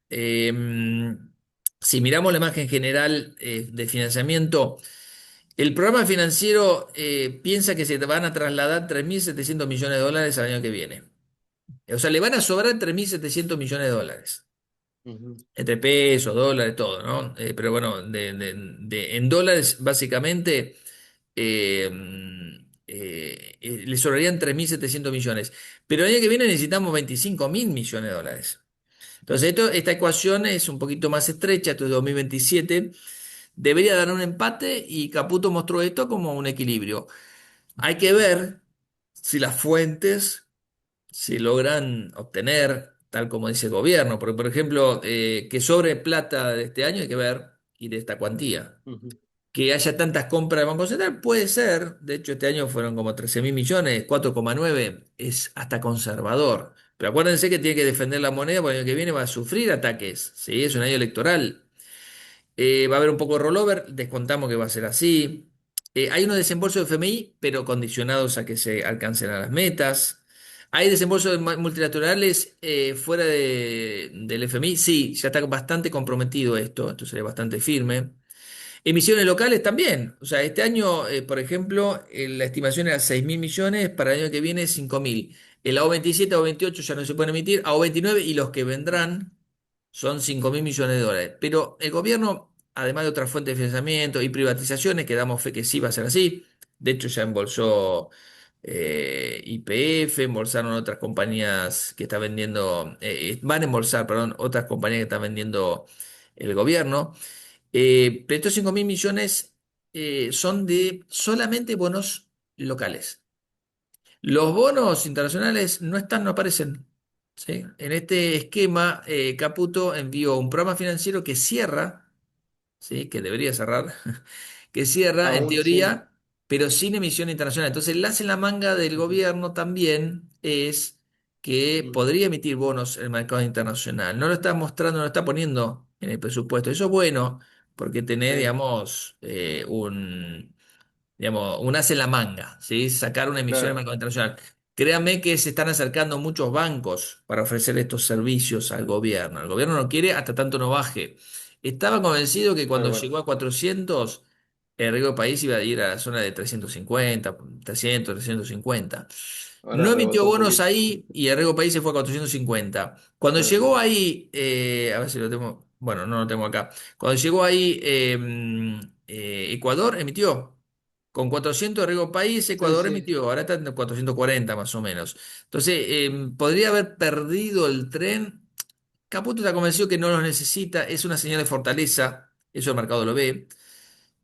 Speaker 2: Si miramos la imagen general de financiamiento, el programa financiero piensa que se te van a trasladar 3.700 millones de dólares al año que viene. O sea, le van a sobrar 3.700 millones de dólares
Speaker 1: Ujú,
Speaker 2: entre pesos, dólares, todo, ¿no? Pero bueno, en dólares, básicamente, eh, le sobrarían 3.700 millones. Pero el año que viene necesitamos 25.000 millones de dólares. Entonces, esta ecuación es un poquito más estrecha, esto es 2027. Debería dar un empate y Caputo mostró esto como un equilibrio. Hay que ver si las fuentes si logran obtener, tal como dice el gobierno. Porque, por ejemplo, que sobre plata de este año hay que ver y de esta cuantía.
Speaker 1: ujú,
Speaker 2: Que haya tantas compras de Banco Central puede ser. De hecho, este año fueron como 13.000 millones, 4,9 es hasta conservador. Pero acuérdense que tiene que defender la moneda porque el año que viene va a sufrir ataques. ¿Sí? Es un año electoral. Va a haber un poco de rollover, descontamos que va a ser así. Hay unos desembolsos de FMI, pero condicionados a que se alcancen a las metas. Hay desembolsos multilaterales fuera del FMI, sí, ya está bastante comprometido esto sería bastante firme. Emisiones locales también, o sea, este año, por ejemplo, la estimación era 6.000 millones, para el año que viene 5.000. El AO27, AO28 ya no se pueden emitir, AO29 y los que vendrán son 5.000 millones de dólares. Pero el gobierno, además de otras fuentes de financiamiento y privatizaciones, que damos fe que sí va a ser así, de hecho ya embolsó YPF, embolsaron otras compañías que está vendiendo, van a embolsar, perdón, otras compañías que está vendiendo el gobierno. Pero estos 5.000 millones son de solamente bonos locales. Los bonos internacionales no están, no aparecen. ¿Sí? En este esquema, Caputo envió un programa financiero que cierra, ¿sí? Que debería cerrar, que cierra, en
Speaker 1: aún sí.
Speaker 2: teoría. pero sin emisión internacional. Entonces, el as en la manga del
Speaker 1: Ujú,
Speaker 2: gobierno también es que
Speaker 1: ujú.
Speaker 2: podría emitir bonos en el mercado internacional. No lo está mostrando, no lo está poniendo en el presupuesto. Eso es bueno porque tenés,
Speaker 1: Sí,
Speaker 2: digamos, un as en la manga, ¿sí? Sacar una emisión en el
Speaker 1: claro,
Speaker 2: mercado internacional. Créame que se están acercando muchos bancos para ofrecer estos servicios al gobierno. El gobierno no quiere hasta tanto no baje. Estaba convencido que
Speaker 1: tal
Speaker 2: cuando
Speaker 1: cual.
Speaker 2: llegó a 400, el riesgo país iba a ir a la zona de 350, 300, 350.
Speaker 1: Ahora
Speaker 2: No emitió
Speaker 1: rebotó un
Speaker 2: bonos
Speaker 1: poquito.
Speaker 2: ahí y el riesgo país se fue a 450. Cuando
Speaker 1: Claro.
Speaker 2: llegó ahí, a ver si lo tengo, bueno, no lo tengo acá. Cuando llegó ahí, Ecuador emitió. Con 400 de riesgo país,
Speaker 1: Sí,
Speaker 2: Ecuador
Speaker 1: sí.
Speaker 2: emitió, ahora está en 440 más o menos. Entonces, podría haber perdido el tren. Caputo está convencido que no los necesita, es una señal de fortaleza, eso el mercado lo ve,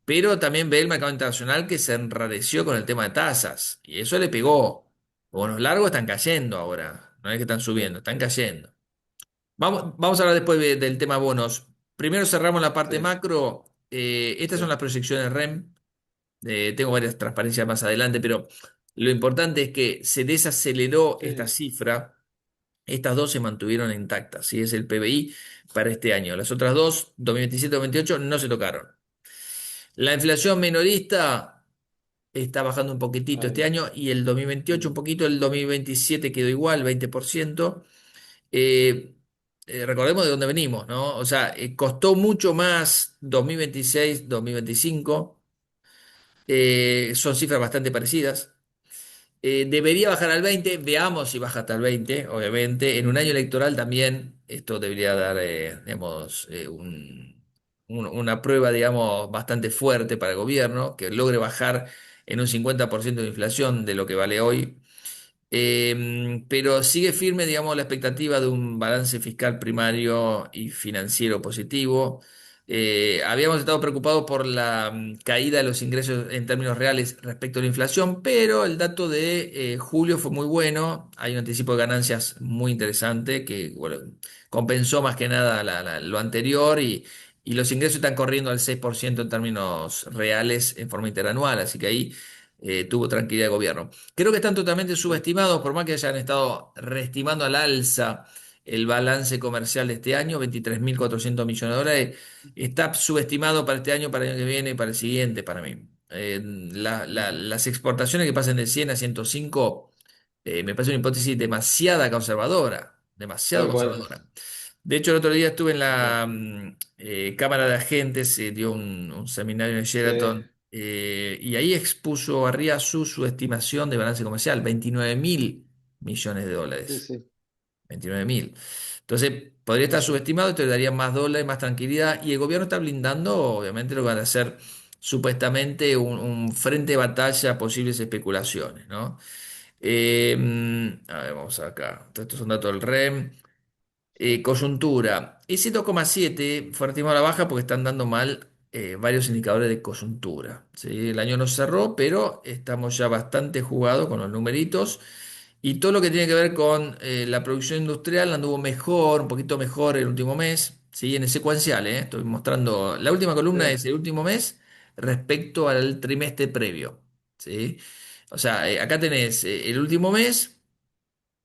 Speaker 2: pero también ve el mercado internacional que se enrareció con el tema de tasas, y eso le pegó. Los bonos largos están cayendo ahora, no es que están subiendo,
Speaker 1: Sí,
Speaker 2: están cayendo. Vamos a hablar después del tema bonos. Primero cerramos la parte
Speaker 1: sí,
Speaker 2: macro. Estas son
Speaker 1: sí,
Speaker 2: las proyecciones REM. Tengo varias transparencias más adelante, pero lo importante es que se desaceleró esta
Speaker 1: sí.
Speaker 2: cifra. Estas dos se mantuvieron intactas, ¿sí? Es el PBI para este año. Las otras dos, 2027-2028, no se tocaron. La inflación minorista está bajando un poquitito este
Speaker 1: Ahí.
Speaker 2: año y el 2028 un
Speaker 1: Mm.
Speaker 2: poquito, el 2027 quedó igual, 20%. Eh, Recordemos de dónde venimos, ¿no? O sea, costó mucho más 2026-2025. Son cifras bastante parecidas. Debería bajar al 20, veamos si baja hasta el 20, obviamente. En un año
Speaker 1: Ujú.
Speaker 2: electoral también esto debería dar, digamos, una prueba, digamos, bastante fuerte para el gobierno, que logre bajar en un 50% de inflación de lo que vale hoy. Pero sigue firme, digamos, la expectativa de un balance fiscal primario y financiero positivo. Habíamos estado preocupados por la caída de los ingresos en términos reales respecto a la inflación, pero el dato de julio fue muy bueno. Hay un anticipo de ganancias muy interesante que bueno, compensó más que nada lo anterior y los ingresos están corriendo al 6% en términos reales en forma interanual, así que ahí tuvo tranquilidad el gobierno. Creo que están totalmente
Speaker 1: Sí,
Speaker 2: subestimados, por más que hayan estado reestimando al alza el balance comercial de este año, 23.400 millones de dólares, está subestimado para este año, para el año que viene y para el siguiente, para mí.
Speaker 1: ujú.
Speaker 2: Las exportaciones que pasen de 100 a 105 me parece una hipótesis demasiada conservadora, demasiado
Speaker 1: Tal cual,
Speaker 2: conservadora. De hecho, el otro día estuve en
Speaker 1: tal cual.
Speaker 2: la Cámara de Agentes, se dio un seminario en
Speaker 1: Sí,
Speaker 2: Sheraton, y ahí expuso Arriazu su estimación de balance comercial, 29.000 millones de
Speaker 1: sí,
Speaker 2: dólares.
Speaker 1: sí,
Speaker 2: 29.000. Entonces, podría
Speaker 1: sí,
Speaker 2: estar
Speaker 1: sí.
Speaker 2: subestimado, esto le daría más dólares, más tranquilidad, y el gobierno está blindando, obviamente, lo que van a hacer supuestamente un frente de batalla a posibles especulaciones, ¿no? A ver, vamos acá. Estos son datos del REM. Coyuntura. Ese 2,7 fue estimado a la baja porque están dando mal varios indicadores de coyuntura. ¿Sí? El año no cerró, pero estamos ya bastante jugados con los numeritos. Y todo lo que tiene que ver con la producción industrial anduvo mejor, un poquito mejor el último mes. ¿Sí? En el secuencial, ¿eh? Estoy mostrando. La última columna
Speaker 1: Sí.
Speaker 2: es el último mes respecto al trimestre previo. ¿Sí? O sea, acá tenés el último mes.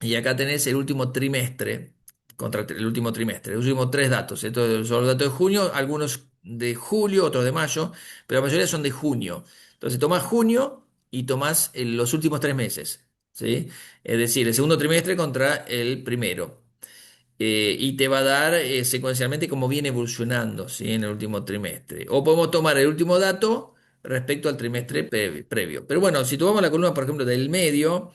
Speaker 2: Y acá tenés el último trimestre, contra el último trimestre, los últimos tres datos. Estos son los datos de junio, algunos de julio, otros de mayo, pero la mayoría son de junio. Entonces tomás junio y tomás los últimos 3 meses, ¿sí? Es decir, el segundo trimestre contra el primero. Y te va a dar secuencialmente cómo viene evolucionando, ¿sí? En el último trimestre. O podemos tomar el último dato respecto al trimestre
Speaker 1: Ujú.
Speaker 2: previo. Pero bueno, si tomamos la columna, por ejemplo, del medio.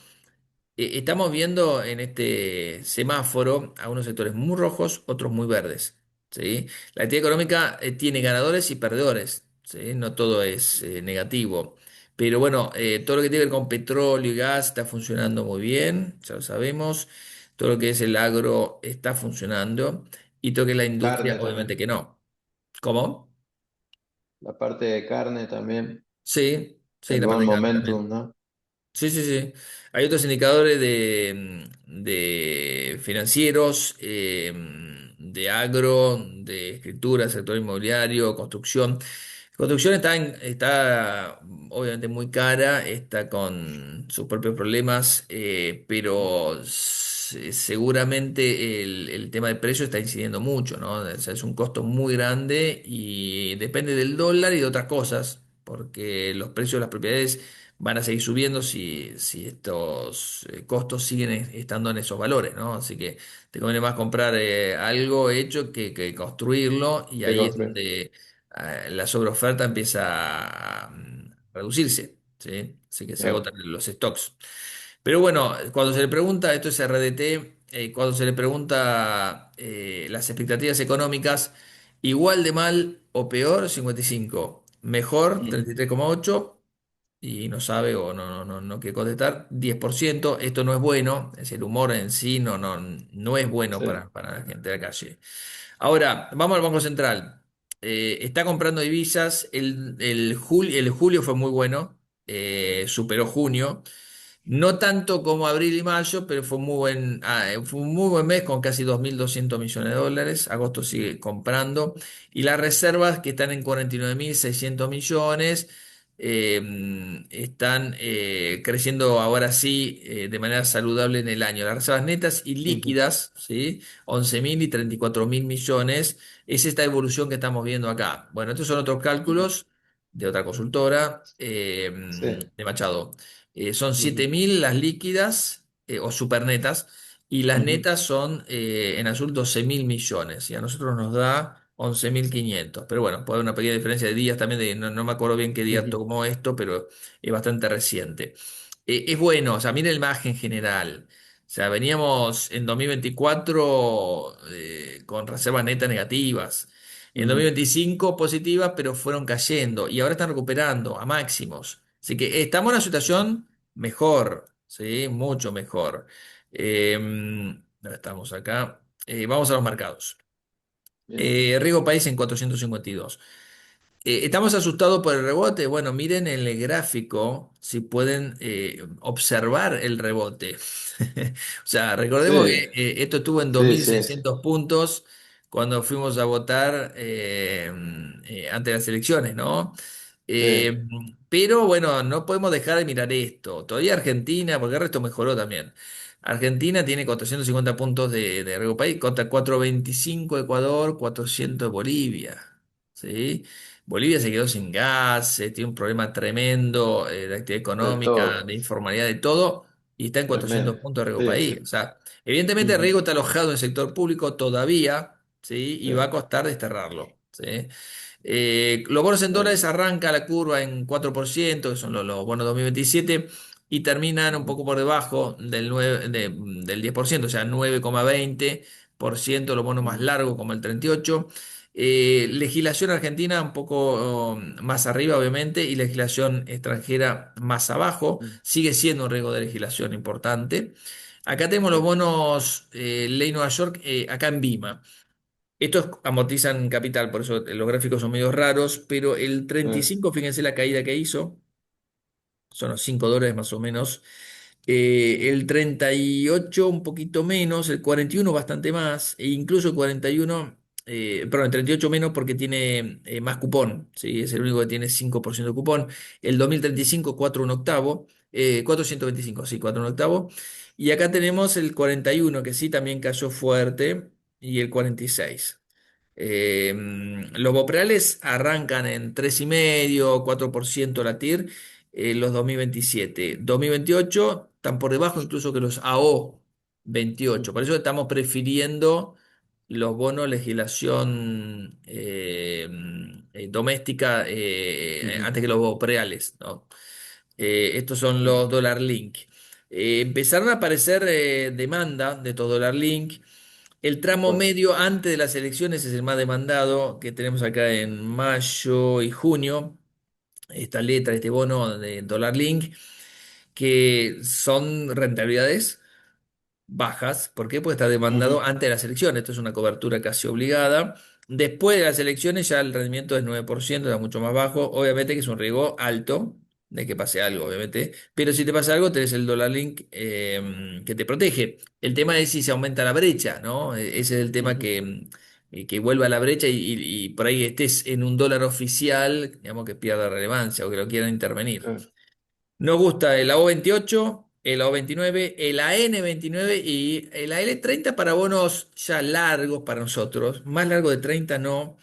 Speaker 2: Estamos viendo en este semáforo algunos sectores muy rojos, otros muy verdes. ¿Sí? La actividad económica tiene ganadores y perdedores. ¿Sí? No todo es negativo. Pero bueno, todo lo que tiene que ver con petróleo y gas está funcionando muy bien, ya lo sabemos. Todo lo que es el agro está funcionando. Y todo lo que es la industria,
Speaker 1: Carne
Speaker 2: obviamente
Speaker 1: también.
Speaker 2: que no. ¿Cómo?
Speaker 1: La parte de carne también.
Speaker 2: Sí, sí,
Speaker 1: El
Speaker 2: la parte
Speaker 1: buen
Speaker 2: de carne también.
Speaker 1: momentum, ¿no?
Speaker 2: Sí, sí, sí. Hay otros indicadores de financieros, de agro, de escritura, sector inmobiliario, construcción. Construcción está obviamente muy cara, está con sus propios problemas, pero seguramente el tema de precio está incidiendo mucho, ¿no? O sea, es un costo muy grande y depende del dólar y de otras cosas, porque los precios de las propiedades van a seguir subiendo si estos costos siguen estando en esos valores, ¿no? Así que te conviene más comprar algo hecho que construirlo y
Speaker 1: que
Speaker 2: ahí es
Speaker 1: construir.
Speaker 2: donde la sobreoferta empieza a reducirse, ¿sí? Así que se
Speaker 1: Claro.
Speaker 2: agotan los stocks. Pero bueno, cuando se le pregunta, esto es RDT, cuando se le pregunta las expectativas económicas, igual de mal o peor, 55, mejor,
Speaker 1: Mm.
Speaker 2: 33,8 y no sabe o no quiere contestar, 10%. Esto no es bueno, es el humor en sí no es bueno
Speaker 1: Sí.
Speaker 2: para la gente de la calle. Ahora, vamos al Banco Central. Está comprando divisas. El julio fue muy bueno, superó junio. No tanto como abril y mayo, pero fue un muy buen mes con casi 2.200 millones de dólares. Agosto sigue comprando. Y las reservas que están en 49.600 millones están creciendo ahora sí de manera saludable en el año. Las reservas netas y
Speaker 1: Ujú.
Speaker 2: líquidas, ¿sí? 11.000 y 34.000 millones. Es esta evolución que estamos viendo acá. Bueno, estos son otros
Speaker 1: Ujú.
Speaker 2: cálculos de otra consultora,
Speaker 1: Sí.
Speaker 2: de Machado. Son
Speaker 1: Ujú.
Speaker 2: 7.000 las líquidas o supernetas y las
Speaker 1: Ujú.
Speaker 2: netas son en azul 12.000 millones y a nosotros nos da 11.500. Pero bueno, puede haber una pequeña diferencia de días también, no me acuerdo bien qué día
Speaker 1: Ujú.
Speaker 2: tomó esto, pero es bastante reciente. Es bueno, o sea, mire el margen general. O sea, veníamos en 2024 con reservas netas negativas. En
Speaker 1: Ujú.
Speaker 2: 2025 positivas, pero fueron cayendo y ahora están recuperando a máximos. Así que estamos en una situación mejor, ¿sí? Mucho mejor. ¿Dónde estamos acá? Vamos a los mercados.
Speaker 1: Bien.
Speaker 2: Riesgo país en 452. ¿Estamos asustados por el rebote? Bueno, miren en el gráfico si pueden observar el rebote. O sea, recordemos que
Speaker 1: Sí,
Speaker 2: esto estuvo en
Speaker 1: sí, sí,
Speaker 2: 2.600 puntos cuando fuimos a votar ante las elecciones, ¿no?
Speaker 1: sí.
Speaker 2: Eh, pero bueno, no podemos dejar de mirar esto. Todavía Argentina, porque el resto mejoró también. Argentina tiene 450 puntos de riesgo país contra 425 Ecuador, 400 Bolivia. ¿Sí? Bolivia se quedó sin gas, tiene un problema tremendo de actividad
Speaker 1: De
Speaker 2: económica, de
Speaker 1: todo.
Speaker 2: informalidad, de todo, y está en 400
Speaker 1: Tremendo.
Speaker 2: puntos de riesgo
Speaker 1: Sí,
Speaker 2: país.
Speaker 1: sí.
Speaker 2: O sea, evidentemente
Speaker 1: Ujú.
Speaker 2: Riego está alojado en el sector público todavía, ¿sí? Y
Speaker 1: Sí.
Speaker 2: va a costar desterrarlo, ¿sí? Los bonos en dólares
Speaker 1: Tremendo.
Speaker 2: arranca la curva en 4%, que son los bonos 2027, y terminan un
Speaker 1: Ujú.
Speaker 2: poco por debajo del 10%, o sea, 9,20% los bonos más
Speaker 1: Ujú.
Speaker 2: largos como el 38. Legislación argentina un poco más arriba, obviamente, y legislación extranjera más abajo.
Speaker 1: Ujú.
Speaker 2: Sigue siendo un riesgo de legislación importante. Acá tenemos los
Speaker 1: Sí.
Speaker 2: bonos Ley Nueva York, acá en Bima. Estos amortizan capital, por eso los gráficos son medio raros, pero el
Speaker 1: Sí.
Speaker 2: 35, fíjense la caída que hizo, son los $5 más o menos. El 38 un poquito menos, el 41 bastante más, e incluso el 41, perdón, el 38 menos porque tiene más cupón, ¿sí? Es el único que tiene 5% de cupón. El 2035, 4 un octavo, 425 sí, 4 un octavo. Y acá tenemos el 41 que sí también cayó fuerte, y el 46. Los Bopreales arrancan en 3,5, 4% la TIR los 2027. 2028 están por debajo incluso que los AO 28. Por
Speaker 1: Ujú.
Speaker 2: eso estamos prefiriendo los bonos legislación doméstica
Speaker 1: Ujú.
Speaker 2: antes que los Bopreales, ¿no? Estos son
Speaker 1: Sí.
Speaker 2: los dólar link. Empezaron a aparecer demanda de estos dólar link. El tramo
Speaker 1: Bueno.
Speaker 2: medio antes de las elecciones es el más demandado que tenemos acá en mayo y junio. Esta letra, este bono de dólar link, que son rentabilidades bajas. ¿Por qué? Porque está demandado
Speaker 1: Ujú.
Speaker 2: antes de las elecciones. Esto es una cobertura casi obligada. Después de las elecciones ya el rendimiento es 9%, está mucho más bajo. Obviamente que es un riesgo alto de que pase algo, obviamente. Pero si te pasa algo, tenés el dólar link que te protege. El tema es si se aumenta la brecha, ¿no? Ese es el tema
Speaker 1: Ujú.
Speaker 2: que que vuelva a la brecha y por ahí estés en un dólar oficial, digamos que pierda relevancia o que lo quieran intervenir.
Speaker 1: claro.
Speaker 2: Nos gusta el AO28, el AO29, el AN29 y el AL30 para bonos ya largos para nosotros. Más largo de 30 no.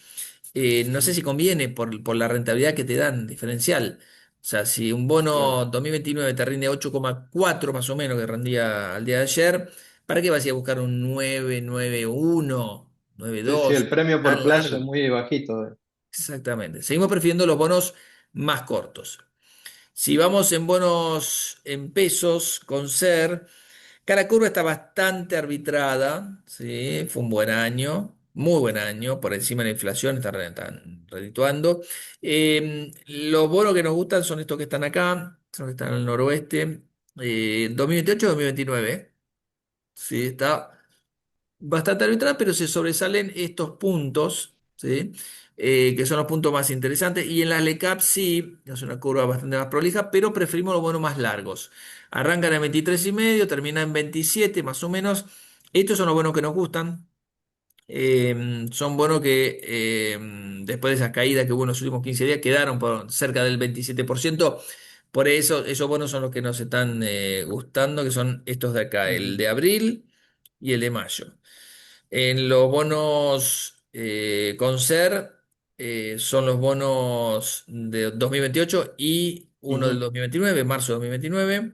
Speaker 2: No sé si conviene por la rentabilidad que te dan diferencial. O sea, si un
Speaker 1: Claro.
Speaker 2: bono 2029 te rinde 8,4 más o menos que rendía al día de ayer, ¿para qué vas a ir a buscar un 991,
Speaker 1: Sí, sí,
Speaker 2: 92
Speaker 1: el premio por
Speaker 2: tan
Speaker 1: plazo es
Speaker 2: largo?
Speaker 1: muy bajito.
Speaker 2: Exactamente. Seguimos prefiriendo los bonos más cortos. Si vamos en bonos en pesos con SER, cara curva está bastante arbitrada, ¿sí? Fue un buen año, muy buen año, por encima de la inflación, están redituando. Los bonos que nos gustan son estos que están acá, son los que están al noroeste, 2028-2029, ¿sí? Está bastante arbitrada, pero se sobresalen estos puntos, ¿sí? Que son los puntos más interesantes. Y en las LECAP sí, es una curva bastante más prolija, pero preferimos los bonos más largos. Arrancan en 23,5, terminan en 27 más o menos. Estos son los bonos que nos gustan. Son bonos que después de esas caídas que hubo en los últimos 15 días quedaron por cerca del 27%. Por eso esos bonos son los que nos están gustando, que son estos de acá, el
Speaker 1: Ujú,
Speaker 2: de abril y el de mayo. En los bonos con SER son los bonos de 2028 y uno del
Speaker 1: ujú,
Speaker 2: 2029, marzo de 2029.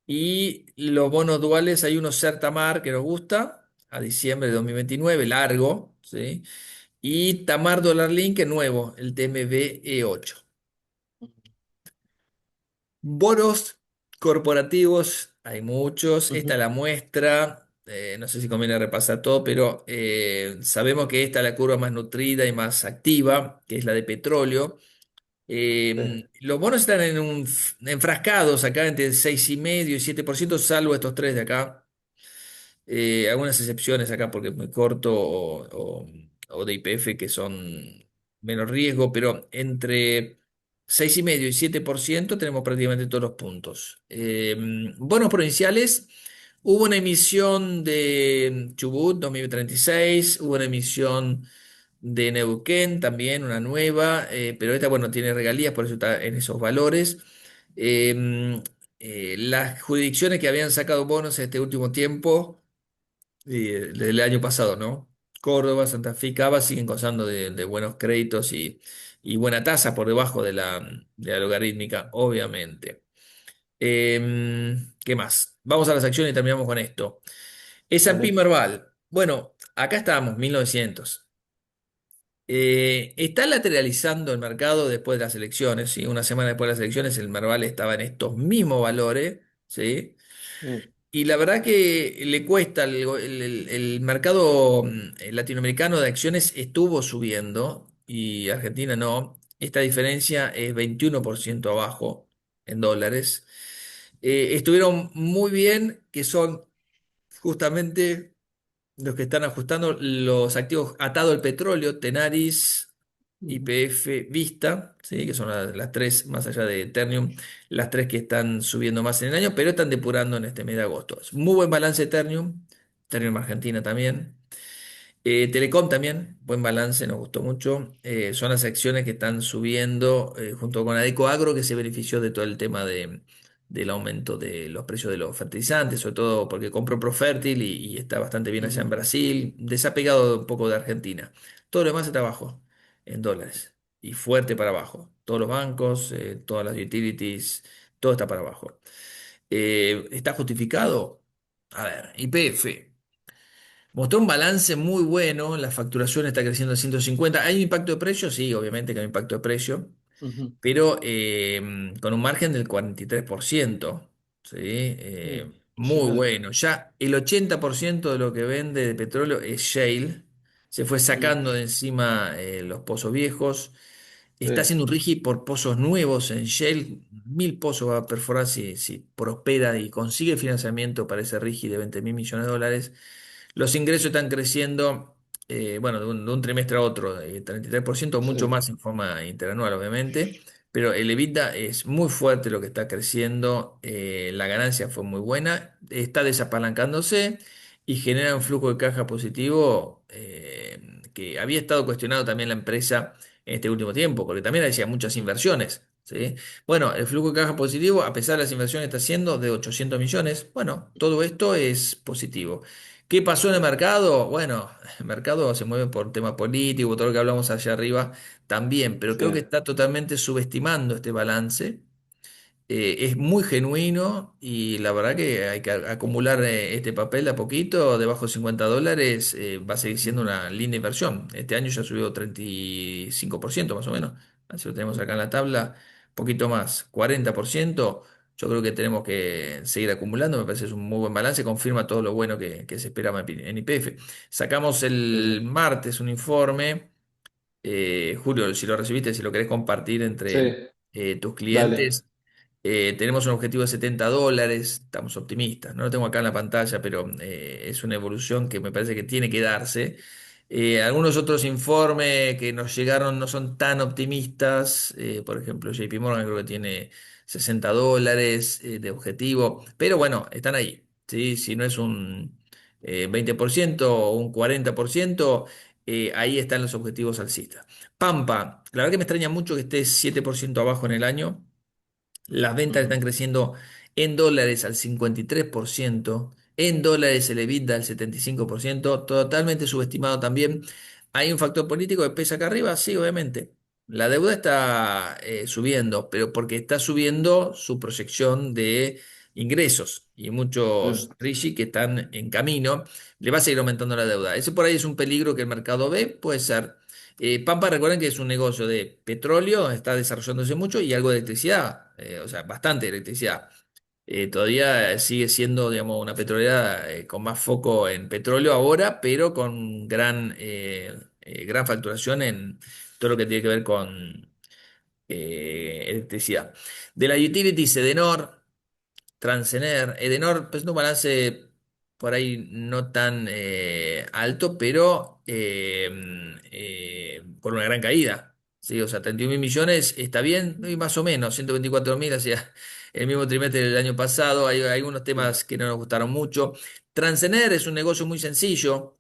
Speaker 2: Y los bonos duales, hay uno CER-TAMAR que nos gusta, a diciembre de 2029 largo, ¿sí? Y TAMAR Dollar Link, que es nuevo, el TMB-E8. Bonos corporativos, hay muchos. Esta es
Speaker 1: ujú.
Speaker 2: la muestra. No sé si conviene repasar todo, pero sabemos que esta es la curva más nutrida y más activa, que es la de petróleo.
Speaker 1: Sí,
Speaker 2: Los bonos están enfrascados acá entre 6,5 y 7%, salvo estos tres de acá. Algunas excepciones acá porque es muy corto o de YPF que son menos riesgo, pero entre 6,5 y 7% tenemos prácticamente todos los puntos. Bonos provinciales, hubo una emisión de Chubut 2036, hubo una emisión de Neuquén también, una nueva, pero esta, bueno, tiene regalías, por eso está en esos valores. Las jurisdicciones que habían sacado bonos en este último tiempo del año pasado, ¿no? Córdoba, Santa Fe y Cava siguen gozando de buenos créditos y buena tasa por debajo de la logarítmica, obviamente. ¿Qué más? Vamos a las acciones y terminamos con esto. S&P
Speaker 1: dale.
Speaker 2: Merval. Bueno, acá estábamos, 1900. Está lateralizando el mercado después de las elecciones, ¿sí? Una semana después de las elecciones el Merval estaba en estos mismos valores, ¿sí?
Speaker 1: Mm,
Speaker 2: Y la verdad que le cuesta, el mercado latinoamericano de acciones estuvo subiendo y Argentina no. Esta diferencia es 21% abajo en dólares. Estuvieron muy bien, que son justamente los que están ajustando los activos atado al petróleo, Tenaris,
Speaker 1: ujú.
Speaker 2: YPF, Vista, ¿sí? Que son las tres, más allá de Ternium, las tres que están subiendo más en el año, pero están depurando en este mes de agosto. Es muy buen balance Ternium, Ternium Argentina también. Telecom también, buen balance, nos gustó mucho. Son las acciones que están subiendo junto con Adeco Agro, que se benefició de todo el tema del aumento de los precios de los fertilizantes, sobre todo porque compró Profértil y está bastante bien allá en
Speaker 1: Ujú.
Speaker 2: Brasil, desapegado un poco de Argentina. Todo lo demás está abajo, en dólares, y fuerte para abajo. Todos los bancos, todas las utilities, todo está para abajo. ¿Está justificado? A ver, YPF. Mostró un balance muy bueno, la facturación está creciendo al 150. ¿Hay un impacto de precio? Sí, obviamente que hay un impacto de precio,
Speaker 1: Ujú.
Speaker 2: pero con un margen del 43%. ¿Sí? Muy
Speaker 1: Impresionante.
Speaker 2: bueno. Ya el 80% de lo que vende de petróleo es shale. Se fue
Speaker 1: Mm,
Speaker 2: sacando de encima los pozos viejos. Está
Speaker 1: sí,
Speaker 2: haciendo un RIGI por pozos nuevos en shale. 1.000 pozos va a perforar si prospera y consigue financiamiento para ese RIGI de 20.000 millones de dólares. Los ingresos están creciendo, bueno, de un trimestre a otro, 33%, mucho
Speaker 1: sí,
Speaker 2: más en forma interanual, obviamente, pero el EBITDA es muy fuerte lo que está creciendo, la ganancia fue muy buena, está desapalancándose y genera un flujo de caja positivo que había estado cuestionado también la empresa en este último tiempo, porque también hacía muchas inversiones, ¿sí? Bueno, el flujo de caja positivo, a pesar de las inversiones, está siendo de 800 millones. Bueno, todo esto es positivo. ¿Qué pasó en el mercado? Bueno, el mercado se mueve por tema político, todo lo que hablamos allá arriba también, pero
Speaker 1: Sí,
Speaker 2: creo que está totalmente subestimando este balance. Es muy genuino y la verdad que hay que acumular este papel de a poquito, debajo de $50, va a seguir siendo una linda inversión. Este año ya subió 35% más o menos, así lo tenemos acá en la tabla, poquito más, 40%. Yo creo que tenemos que seguir acumulando, me parece que es un muy buen balance, confirma todo lo bueno que se esperaba en YPF. Sacamos
Speaker 1: sí,
Speaker 2: el
Speaker 1: sí.
Speaker 2: martes un informe. Julio, si lo recibiste, si lo querés compartir entre
Speaker 1: Sí,
Speaker 2: tus
Speaker 1: dale.
Speaker 2: clientes. Tenemos un objetivo de $70, estamos optimistas. No lo tengo acá en la pantalla, pero es una evolución que me parece que tiene que darse. Algunos otros informes que nos llegaron no son tan optimistas. Por ejemplo, JP Morgan creo que tiene $60 de objetivo, pero bueno, están ahí. ¿Sí? Si no es un 20% o un 40%, ahí están los objetivos alcistas. Pampa, la verdad que me extraña mucho que esté 7% abajo en el año. Las ventas
Speaker 1: Ujú,
Speaker 2: están creciendo en dólares al 53%, en dólares el EBITDA al 75%, totalmente subestimado también. ¿Hay un factor político que pesa acá arriba? Sí, obviamente. La deuda está subiendo, pero porque está subiendo su proyección de ingresos y muchos
Speaker 1: sí,
Speaker 2: RISI que están en camino, le va a seguir aumentando la deuda. Ese por ahí es un peligro que el mercado ve, puede ser. Pampa, recuerden que es un negocio de petróleo, está desarrollándose mucho y algo de electricidad, o sea, bastante electricidad. Todavía sigue siendo, digamos, una petrolera con más foco en petróleo ahora, pero con gran facturación en todo lo que tiene que ver con electricidad. De la utility, Edenor. Transener, Edenor presenta un balance por ahí no tan alto, pero con una gran caída. ¿Sí? O sea, 31 mil millones está bien, y más o menos, 124.000 hacia el mismo trimestre del año pasado. Hay algunos
Speaker 1: sí.
Speaker 2: temas que no nos gustaron mucho. Transener es un negocio muy sencillo,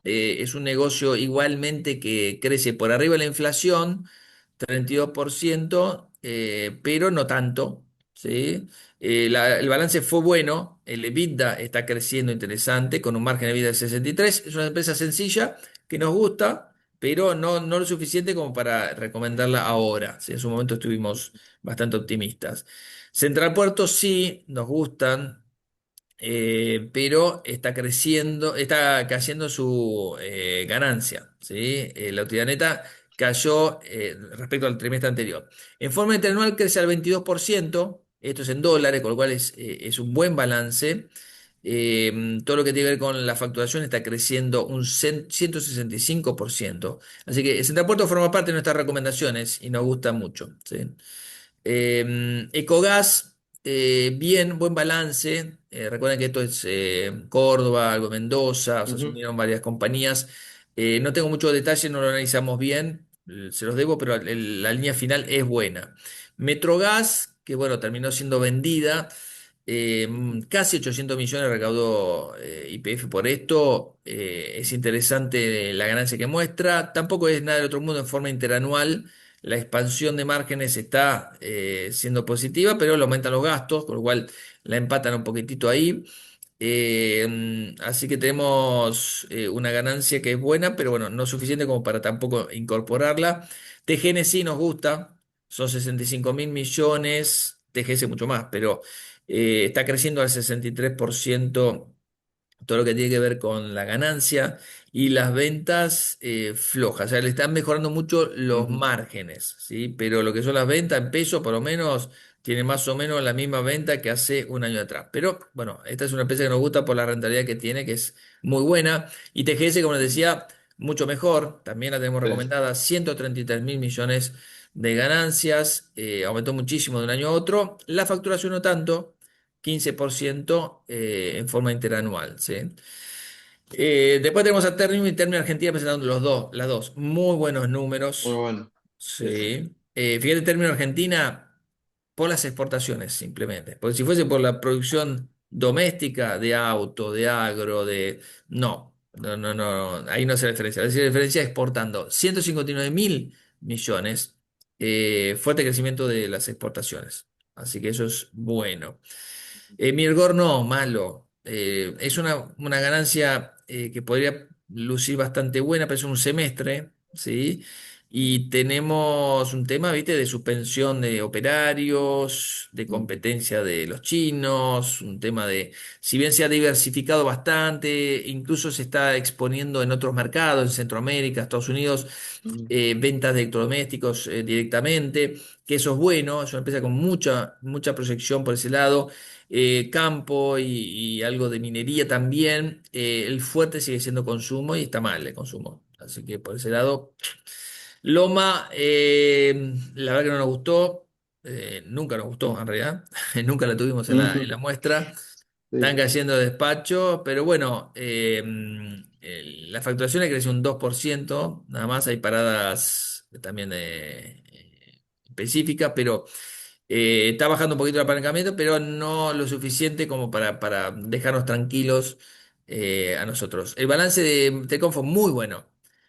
Speaker 2: es un negocio igualmente que crece por arriba de la inflación, 32%, pero no tanto. ¿Sí? El balance fue bueno, el EBITDA está creciendo interesante, con un margen de vida de 63. Es una empresa sencilla que nos gusta, pero no lo suficiente como para recomendarla ahora. ¿Sí? En su momento estuvimos bastante optimistas. Central Puerto sí, nos gustan, pero está creciendo, está cayendo su ganancia, ¿sí? La utilidad neta cayó respecto al trimestre anterior. En forma interanual crece al 22%, esto es en dólares, con lo cual es un buen balance. Todo lo que tiene que ver con la facturación está creciendo un 165%. Así que Central Puerto forma parte de nuestras recomendaciones y nos gusta mucho, ¿sí? Ecogas, bien, buen balance. Recuerden que esto es Córdoba, algo de Mendoza, o sea, se
Speaker 1: Ujú,
Speaker 2: unieron varias compañías. No tengo mucho detalle, no lo analizamos bien, se los debo, pero la línea final es buena. Metrogas, que bueno, terminó siendo vendida. Casi 800 millones recaudó YPF por esto. Es interesante la ganancia que muestra. Tampoco es nada del otro mundo en forma interanual. La expansión de márgenes está siendo positiva, pero le aumentan los gastos, con lo cual la empatan un poquitito ahí. Así que tenemos una ganancia que es buena, pero bueno, no suficiente como para tampoco incorporarla. TGN sí nos gusta, son 65 mil millones, TGS mucho más, pero está creciendo al 63% todo lo que tiene que ver con la ganancia y las ventas flojas. O sea, le están mejorando mucho los
Speaker 1: ujú.
Speaker 2: márgenes, ¿sí? Pero lo que son las ventas en peso, por lo menos, tiene más o menos la misma venta que hace un año atrás. Pero bueno, esta es una empresa que nos gusta por la rentabilidad que tiene, que es muy buena. Y TGS, como les decía, mucho mejor. También la tenemos
Speaker 1: Sí.
Speaker 2: recomendada, 133 mil millones de ganancias. Aumentó muchísimo de un año a otro. La facturación no tanto. 15% en forma interanual, ¿sí? Después tenemos a Ternium y Ternium Argentina presentando las dos. Muy buenos
Speaker 1: Muy
Speaker 2: números,
Speaker 1: bueno. Sí, sí.
Speaker 2: sí. Fíjate, Ternium Argentina por las exportaciones simplemente. Porque si fuese por la producción doméstica de auto, de agro, de... No. No, no, no, ahí no hace diferencia. Hace diferencia exportando 159.000 millones, fuerte crecimiento de las exportaciones. Así que eso es bueno. Mirgor no, malo. Es una ganancia que podría lucir bastante buena, pero es un semestre, ¿sí? Y tenemos un tema, ¿viste? De suspensión de operarios, de
Speaker 1: Mm,
Speaker 2: competencia de los chinos, un tema de, si bien se ha diversificado bastante, incluso se está exponiendo en otros mercados, en Centroamérica, Estados Unidos,
Speaker 1: mm,
Speaker 2: ventas de electrodomésticos directamente, que eso es bueno, es una empresa con mucha, mucha proyección por ese lado, campo y algo de minería también. El fuerte sigue siendo consumo y está mal el consumo. Así que por ese lado, Loma, la verdad que no nos gustó, nunca nos gustó en realidad, nunca la tuvimos en la
Speaker 1: mm,
Speaker 2: muestra. Están
Speaker 1: sí,
Speaker 2: cayendo despacho, pero bueno, la facturación ha crecido un 2%, nada más hay paradas también específicas, pero está bajando un poquito el apalancamiento, pero no lo suficiente como para dejarnos tranquilos a nosotros. El balance de Telecom fue muy bueno.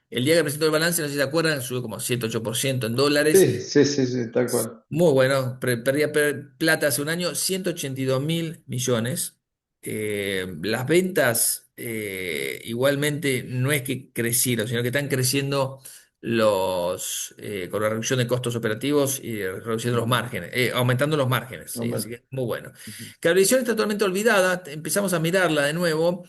Speaker 2: El día que presentó el balance, no sé si se acuerdan, subió como 7-8% en dólares.
Speaker 1: sí, sí, sí, sí, tal cual.
Speaker 2: Muy bueno, perdía plata hace un año, 182.000 millones. Las ventas igualmente no es que crecieron, sino que están creciendo con la reducción de costos operativos y reduciendo los
Speaker 1: Ujú,
Speaker 2: márgenes, aumentando los márgenes, ¿sí? Así
Speaker 1: hombre,
Speaker 2: que muy bueno.
Speaker 1: ujú.
Speaker 2: Cablevisión está totalmente olvidada, empezamos a mirarla de nuevo.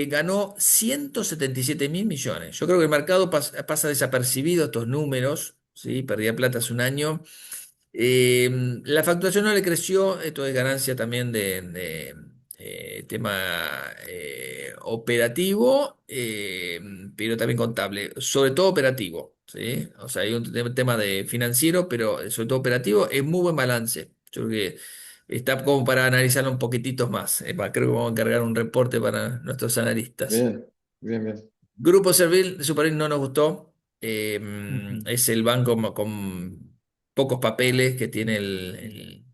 Speaker 2: Ganó 177.000 millones. Yo creo que el mercado pasa desapercibido estos números, ¿sí? Perdía plata hace un año. Eh, la facturación no le creció, esto es ganancia también de tema operativo, pero también contable, sobre todo operativo, ¿sí? O sea, hay un tema de financiero, pero sobre todo operativo, es muy buen balance. Yo creo que está como para analizarlo un poquitito más. Creo que vamos a encargar un reporte para nuestros analistas.
Speaker 1: Bien, bien, bien.
Speaker 2: Grupo Servil de Supervil no nos gustó.
Speaker 1: Ujú,
Speaker 2: Es el banco con pocos papeles que tiene el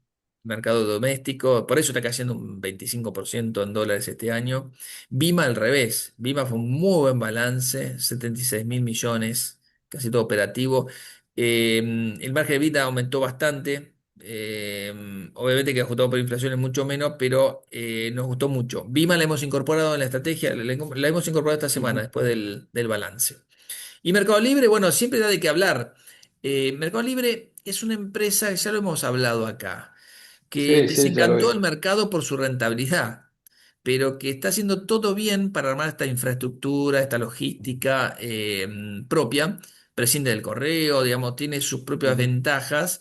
Speaker 2: mercado doméstico. Por eso está cayendo un 25% en dólares este año. Vima al revés. Vima fue un muy buen balance, 76.000 millones, casi todo operativo. El margen de vida aumentó bastante. Obviamente que ajustado por inflación es mucho menos, pero nos gustó mucho. Vima la hemos incorporado en la estrategia, la hemos incorporado esta semana
Speaker 1: ujú.
Speaker 2: después del balance. Y Mercado Libre, bueno, siempre da de qué hablar. Mercado Libre es una empresa, ya lo hemos hablado acá, que
Speaker 1: Sí, sí, ya lo
Speaker 2: desencantó el
Speaker 1: vi.
Speaker 2: mercado por su rentabilidad, pero que está haciendo todo bien para armar esta infraestructura, esta logística propia, prescinde del correo, digamos, tiene sus propias
Speaker 1: Ujú,
Speaker 2: ventajas,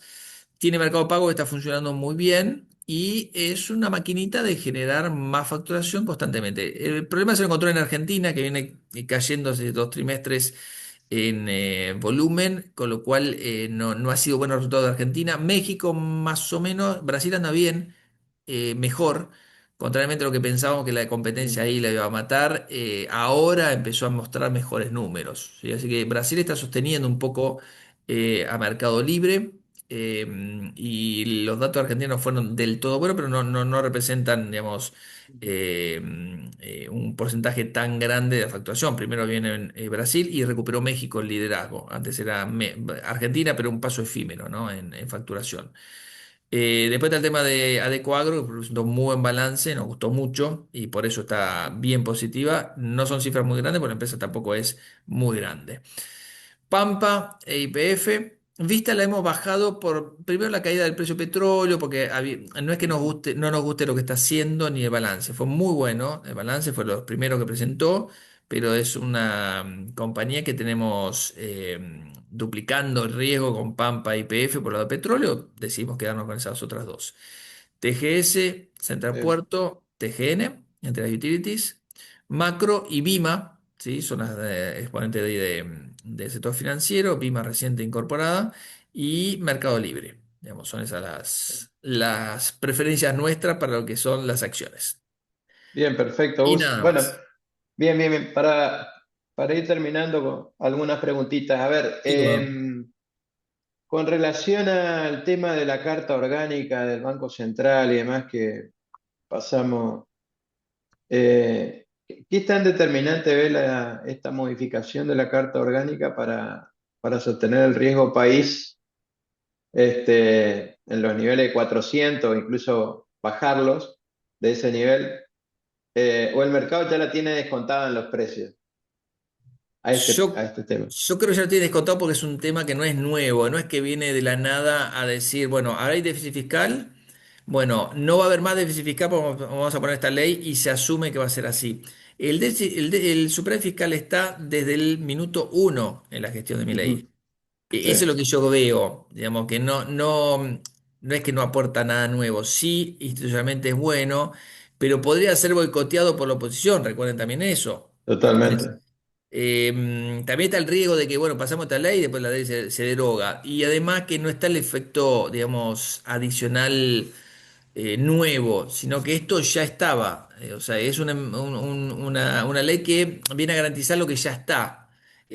Speaker 2: tiene Mercado Pago que está funcionando muy bien y es una maquinita de generar más facturación constantemente. El problema se lo encontró en Argentina, que viene cayendo hace 2 trimestres en volumen, con lo cual no ha sido bueno el resultado de Argentina. México más o menos, Brasil anda bien, mejor, contrariamente a lo que pensábamos que la competencia
Speaker 1: ujú,
Speaker 2: ahí la iba a matar, ahora empezó a mostrar mejores números, ¿sí? Así que Brasil está sosteniendo un poco a Mercado Libre. Y los datos argentinos fueron del todo buenos, pero no representan, digamos,
Speaker 1: ujú,
Speaker 2: eh, un porcentaje tan grande de facturación. Primero viene Brasil y recuperó México el liderazgo. Antes era Argentina, pero un paso efímero, ¿no? en facturación. Después está el tema de Adecoagro, que presentó un muy buen balance, nos gustó mucho y por eso está bien positiva. No son cifras muy grandes, porque la empresa tampoco es muy grande. Pampa e YPF. Vista la hemos bajado por primero la caída del precio del petróleo, porque no es que
Speaker 1: ujú,
Speaker 2: no nos guste lo que está haciendo ni el balance. Fue muy bueno, el balance fue los primeros que presentó, pero es una compañía que tenemos duplicando el riesgo con Pampa y YPF por lado de petróleo. Decidimos quedarnos con esas otras dos. TGS, Central
Speaker 1: bien,
Speaker 2: Puerto, TGN, entre las utilities, Macro y Bima, ¿sí? Son las exponentes del sector financiero, Bima reciente incorporada y Mercado Libre. Digamos, son esas las preferencias nuestras para lo que son las acciones.
Speaker 1: bien, perfecto,
Speaker 2: Y
Speaker 1: Gus.
Speaker 2: nada
Speaker 1: Bueno,
Speaker 2: más.
Speaker 1: bien, bien, bien. Para ir terminando con algunas preguntitas. A ver,
Speaker 2: Sí, cómo no.
Speaker 1: con relación al tema de la carta orgánica del Banco Central y demás que pasamos, ¿Qué tan determinante ve esta modificación de la Carta Orgánica para sostener el riesgo país en los niveles de 400 o incluso bajarlos de ese nivel? ¿O el mercado ya la tiene descontada en los precios a
Speaker 2: Yo,
Speaker 1: este tema?
Speaker 2: yo creo que ya lo tiene descontado porque es un tema que no es nuevo, no es que viene de la nada a decir, bueno, ahora hay déficit fiscal, bueno, no va a haber más déficit fiscal, porque vamos a poner esta ley y se asume que va a ser así. El superávit fiscal está desde el minuto uno en la gestión de mi ley.
Speaker 1: Ujú. Sí,
Speaker 2: Eso es lo que yo veo, digamos, que no es que no aporta nada nuevo, sí, institucionalmente es bueno, pero podría ser boicoteado por la oposición, recuerden también eso. Entonces,
Speaker 1: totalmente.
Speaker 2: también está el riesgo de que, bueno, pasamos esta ley y después la ley se deroga. Y además que no está el efecto, digamos, adicional nuevo, sino que esto ya estaba. O sea, es una ley que viene a garantizar lo que ya está.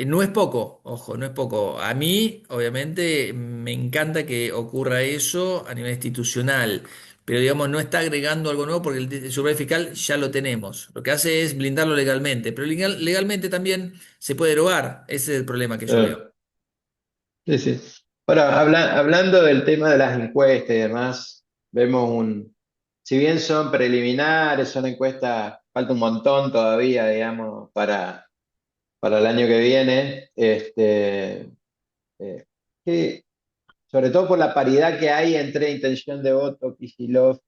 Speaker 2: No es poco, ojo, no es poco. A mí, obviamente, me encanta que ocurra eso a nivel institucional, pero digamos, no está agregando algo nuevo porque el superávit fiscal ya lo tenemos. Lo que hace es blindarlo legalmente, pero legalmente también se puede derogar. Ese es el problema que yo veo.
Speaker 1: Sí, sí. Ahora, hablando del tema de las encuestas y demás, vemos si bien son preliminares, son encuestas, falta un montón todavía, digamos, para el año que viene, eh, que, sobre todo por la paridad que hay entre intención de voto, Kicillof,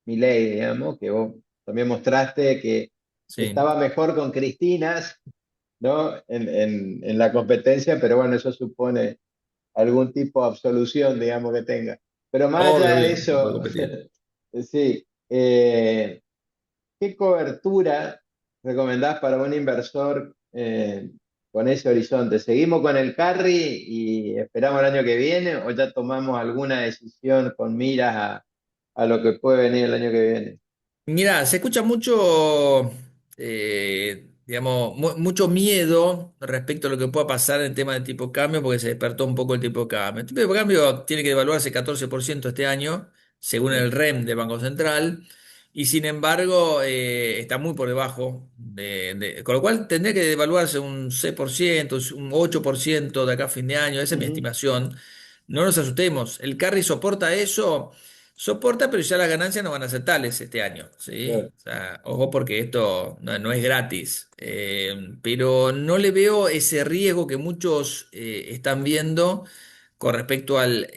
Speaker 1: Milei, digamos, que vos también mostraste que
Speaker 2: Sí.
Speaker 1: estaba mejor con Cristina, ¿no? En la competencia, pero bueno, eso supone algún tipo de absolución, digamos, que tenga. Pero más allá
Speaker 2: Obvio,
Speaker 1: de
Speaker 2: obvio, no puede
Speaker 1: eso,
Speaker 2: competir.
Speaker 1: sí, ¿qué cobertura recomendás para un inversor con ese horizonte? ¿Seguimos con el carry y esperamos el año que viene o ya tomamos alguna decisión con miras a lo que puede venir el año que viene?
Speaker 2: Mira, se escucha mucho, digamos, mucho miedo respecto a lo que pueda pasar en tema de tipo de cambio, porque se despertó un poco el tipo de cambio. El tipo de cambio tiene que devaluarse 14% este año, según el REM del Banco Central, y sin embargo está muy por debajo, con lo cual tendría que devaluarse un 6%, un 8% de acá a fin de año, esa es mi
Speaker 1: Ujú,
Speaker 2: estimación. No nos asustemos, el carry soporta eso. Soporta, pero ya las ganancias no van a ser tales este año, ¿sí?
Speaker 1: claro,
Speaker 2: O sea, ojo porque esto no es gratis. Pero no le veo ese riesgo que muchos están viendo con respecto al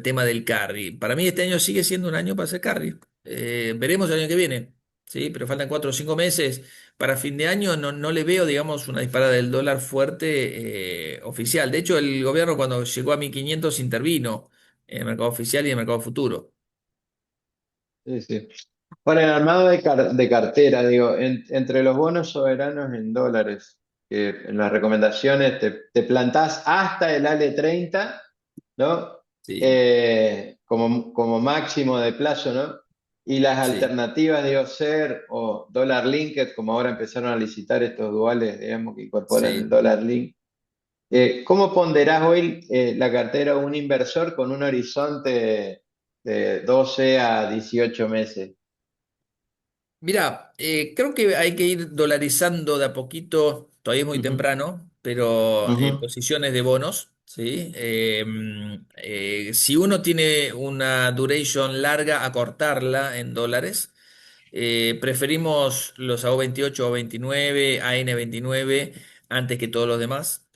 Speaker 2: tema del carry. Para mí este año sigue siendo un año para hacer carry. Veremos el año que viene, ¿sí? Pero faltan 4 o 5 meses. Para fin de año no le veo, digamos, una disparada del dólar fuerte oficial. De hecho, el gobierno cuando llegó a 1500 intervino en el mercado oficial y en el mercado futuro.
Speaker 1: sí, sí. Para el armado de cartera, digo, entre los bonos soberanos en dólares, que en las recomendaciones te plantás hasta el ALE 30, ¿no?
Speaker 2: Sí,
Speaker 1: Como máximo de plazo, ¿no? Y las
Speaker 2: sí,
Speaker 1: alternativas, digo, ser o dólar linked, como ahora empezaron a licitar estos duales, digamos, que incorporan el
Speaker 2: sí.
Speaker 1: dólar link. ¿Cómo ponderás hoy la cartera de un inversor con un horizonte de 12 a 18 meses?
Speaker 2: Mira, creo que hay que ir dolarizando de a poquito, todavía es muy
Speaker 1: Ujú,
Speaker 2: temprano, pero
Speaker 1: ujú,
Speaker 2: posiciones de bonos, ¿sí? Si uno tiene una duration larga, acortarla en dólares. Preferimos los AO 28 o 29, AN 29 antes que todos los demás.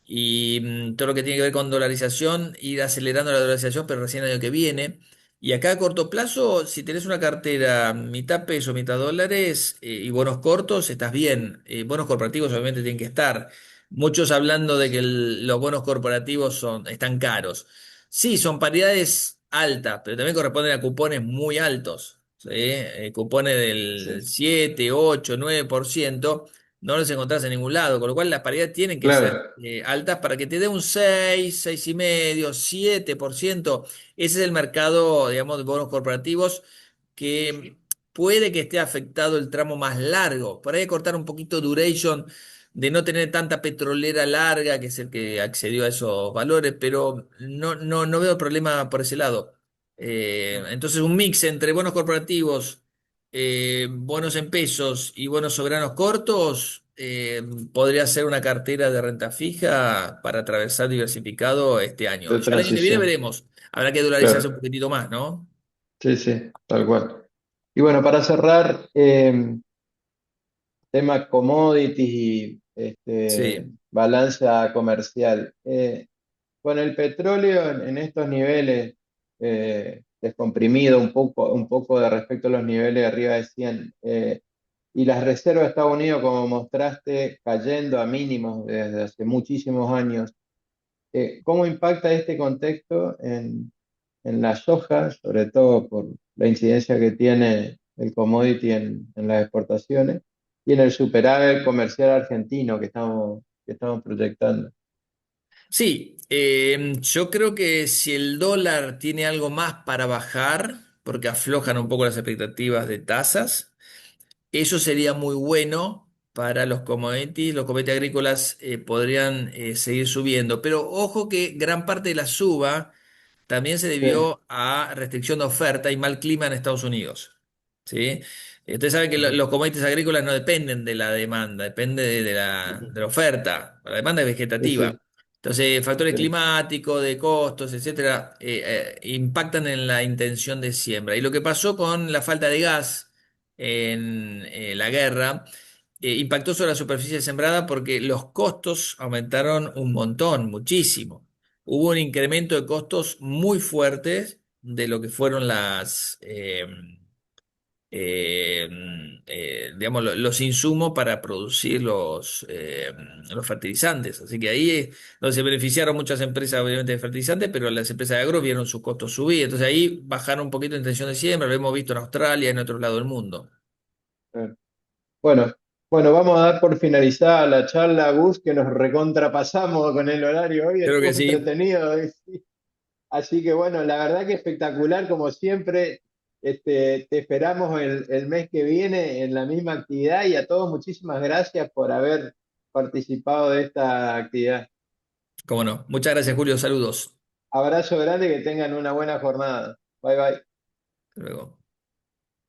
Speaker 2: Y todo lo que tiene que ver con dolarización, ir acelerando la dolarización, pero recién el año que viene. Y acá a corto plazo, si tenés una cartera mitad peso, mitad dólares y bonos cortos, estás bien. Bonos corporativos obviamente tienen que estar. Muchos hablando de que los bonos corporativos están caros. Sí, son paridades altas, pero también corresponden a cupones muy altos. ¿Sí? Cupones del
Speaker 1: sí,
Speaker 2: 7, 8, 9%, no los encontrás en ningún lado, con lo cual las paridades tienen que ser
Speaker 1: claro.
Speaker 2: altas para que te dé un 6, 6,5, 7%. Ese es el mercado, digamos, de bonos corporativos que puede que esté afectado el tramo más largo. Por ahí cortar un poquito duration de no tener tanta petrolera larga, que es el que accedió a esos valores, pero no veo problema por ese lado. Entonces, un mix entre bonos corporativos bonos en pesos y bonos soberanos cortos, podría ser una cartera de renta fija para atravesar diversificado este año.
Speaker 1: de
Speaker 2: Ya el año que viene
Speaker 1: transición.
Speaker 2: veremos. Habrá que dolarizarse un
Speaker 1: Claro,
Speaker 2: poquitito más, ¿no?
Speaker 1: sí, sí, tal cual. Y bueno, para cerrar, tema commodities y
Speaker 2: Sí.
Speaker 1: balanza comercial. Con el petróleo en estos niveles, descomprimido un poco de respecto a los niveles de arriba de 100, y las reservas de Estados Unidos, como mostraste, cayendo a mínimos desde hace muchísimos años, ¿cómo impacta este contexto en la soja, sobre todo por la incidencia que tiene el commodity en las exportaciones y en el superávit comercial argentino que estamos proyectando?
Speaker 2: Sí, yo creo que si el dólar tiene algo más para bajar, porque aflojan un poco las expectativas de tasas, eso sería muy bueno para los commodities. Los commodities agrícolas podrían seguir subiendo, pero ojo que gran parte de la suba también se
Speaker 1: Sí,
Speaker 2: debió a restricción de oferta y mal clima en Estados Unidos. ¿Sí? Ustedes saben que
Speaker 1: ajá,
Speaker 2: los commodities agrícolas no dependen de la demanda, depende
Speaker 1: ujú,
Speaker 2: de la oferta. La demanda es
Speaker 1: sí,
Speaker 2: vegetativa.
Speaker 1: sí,
Speaker 2: Entonces, factores
Speaker 1: sí,
Speaker 2: climáticos, de costos, etcétera, impactan en la intención de siembra. Y lo que pasó con la falta de gas en la guerra, impactó sobre la superficie sembrada porque los costos aumentaron un montón, muchísimo. Hubo un incremento de costos muy fuertes de lo que fueron eh, digamos, los insumos para producir los fertilizantes. Así que ahí donde se beneficiaron muchas empresas, obviamente, de fertilizantes, pero las empresas de agro vieron sus costos subir. Entonces ahí bajaron un poquito la intención de siembra, lo hemos visto en Australia y en otros lados del mundo.
Speaker 1: claro. Bueno, bueno, vamos a dar por finalizada la charla, Gus, que nos recontrapasamos con el horario hoy,
Speaker 2: Creo
Speaker 1: estuvo
Speaker 2: que sí.
Speaker 1: entretenido. Así que bueno, la verdad que espectacular, como siempre. Te esperamos el mes que viene en la misma actividad y a todos muchísimas gracias por haber participado de esta actividad.
Speaker 2: Cómo no. Muchas gracias, Julio. Saludos.
Speaker 1: Abrazo grande, que tengan una buena jornada. Bye bye.
Speaker 2: Hasta luego.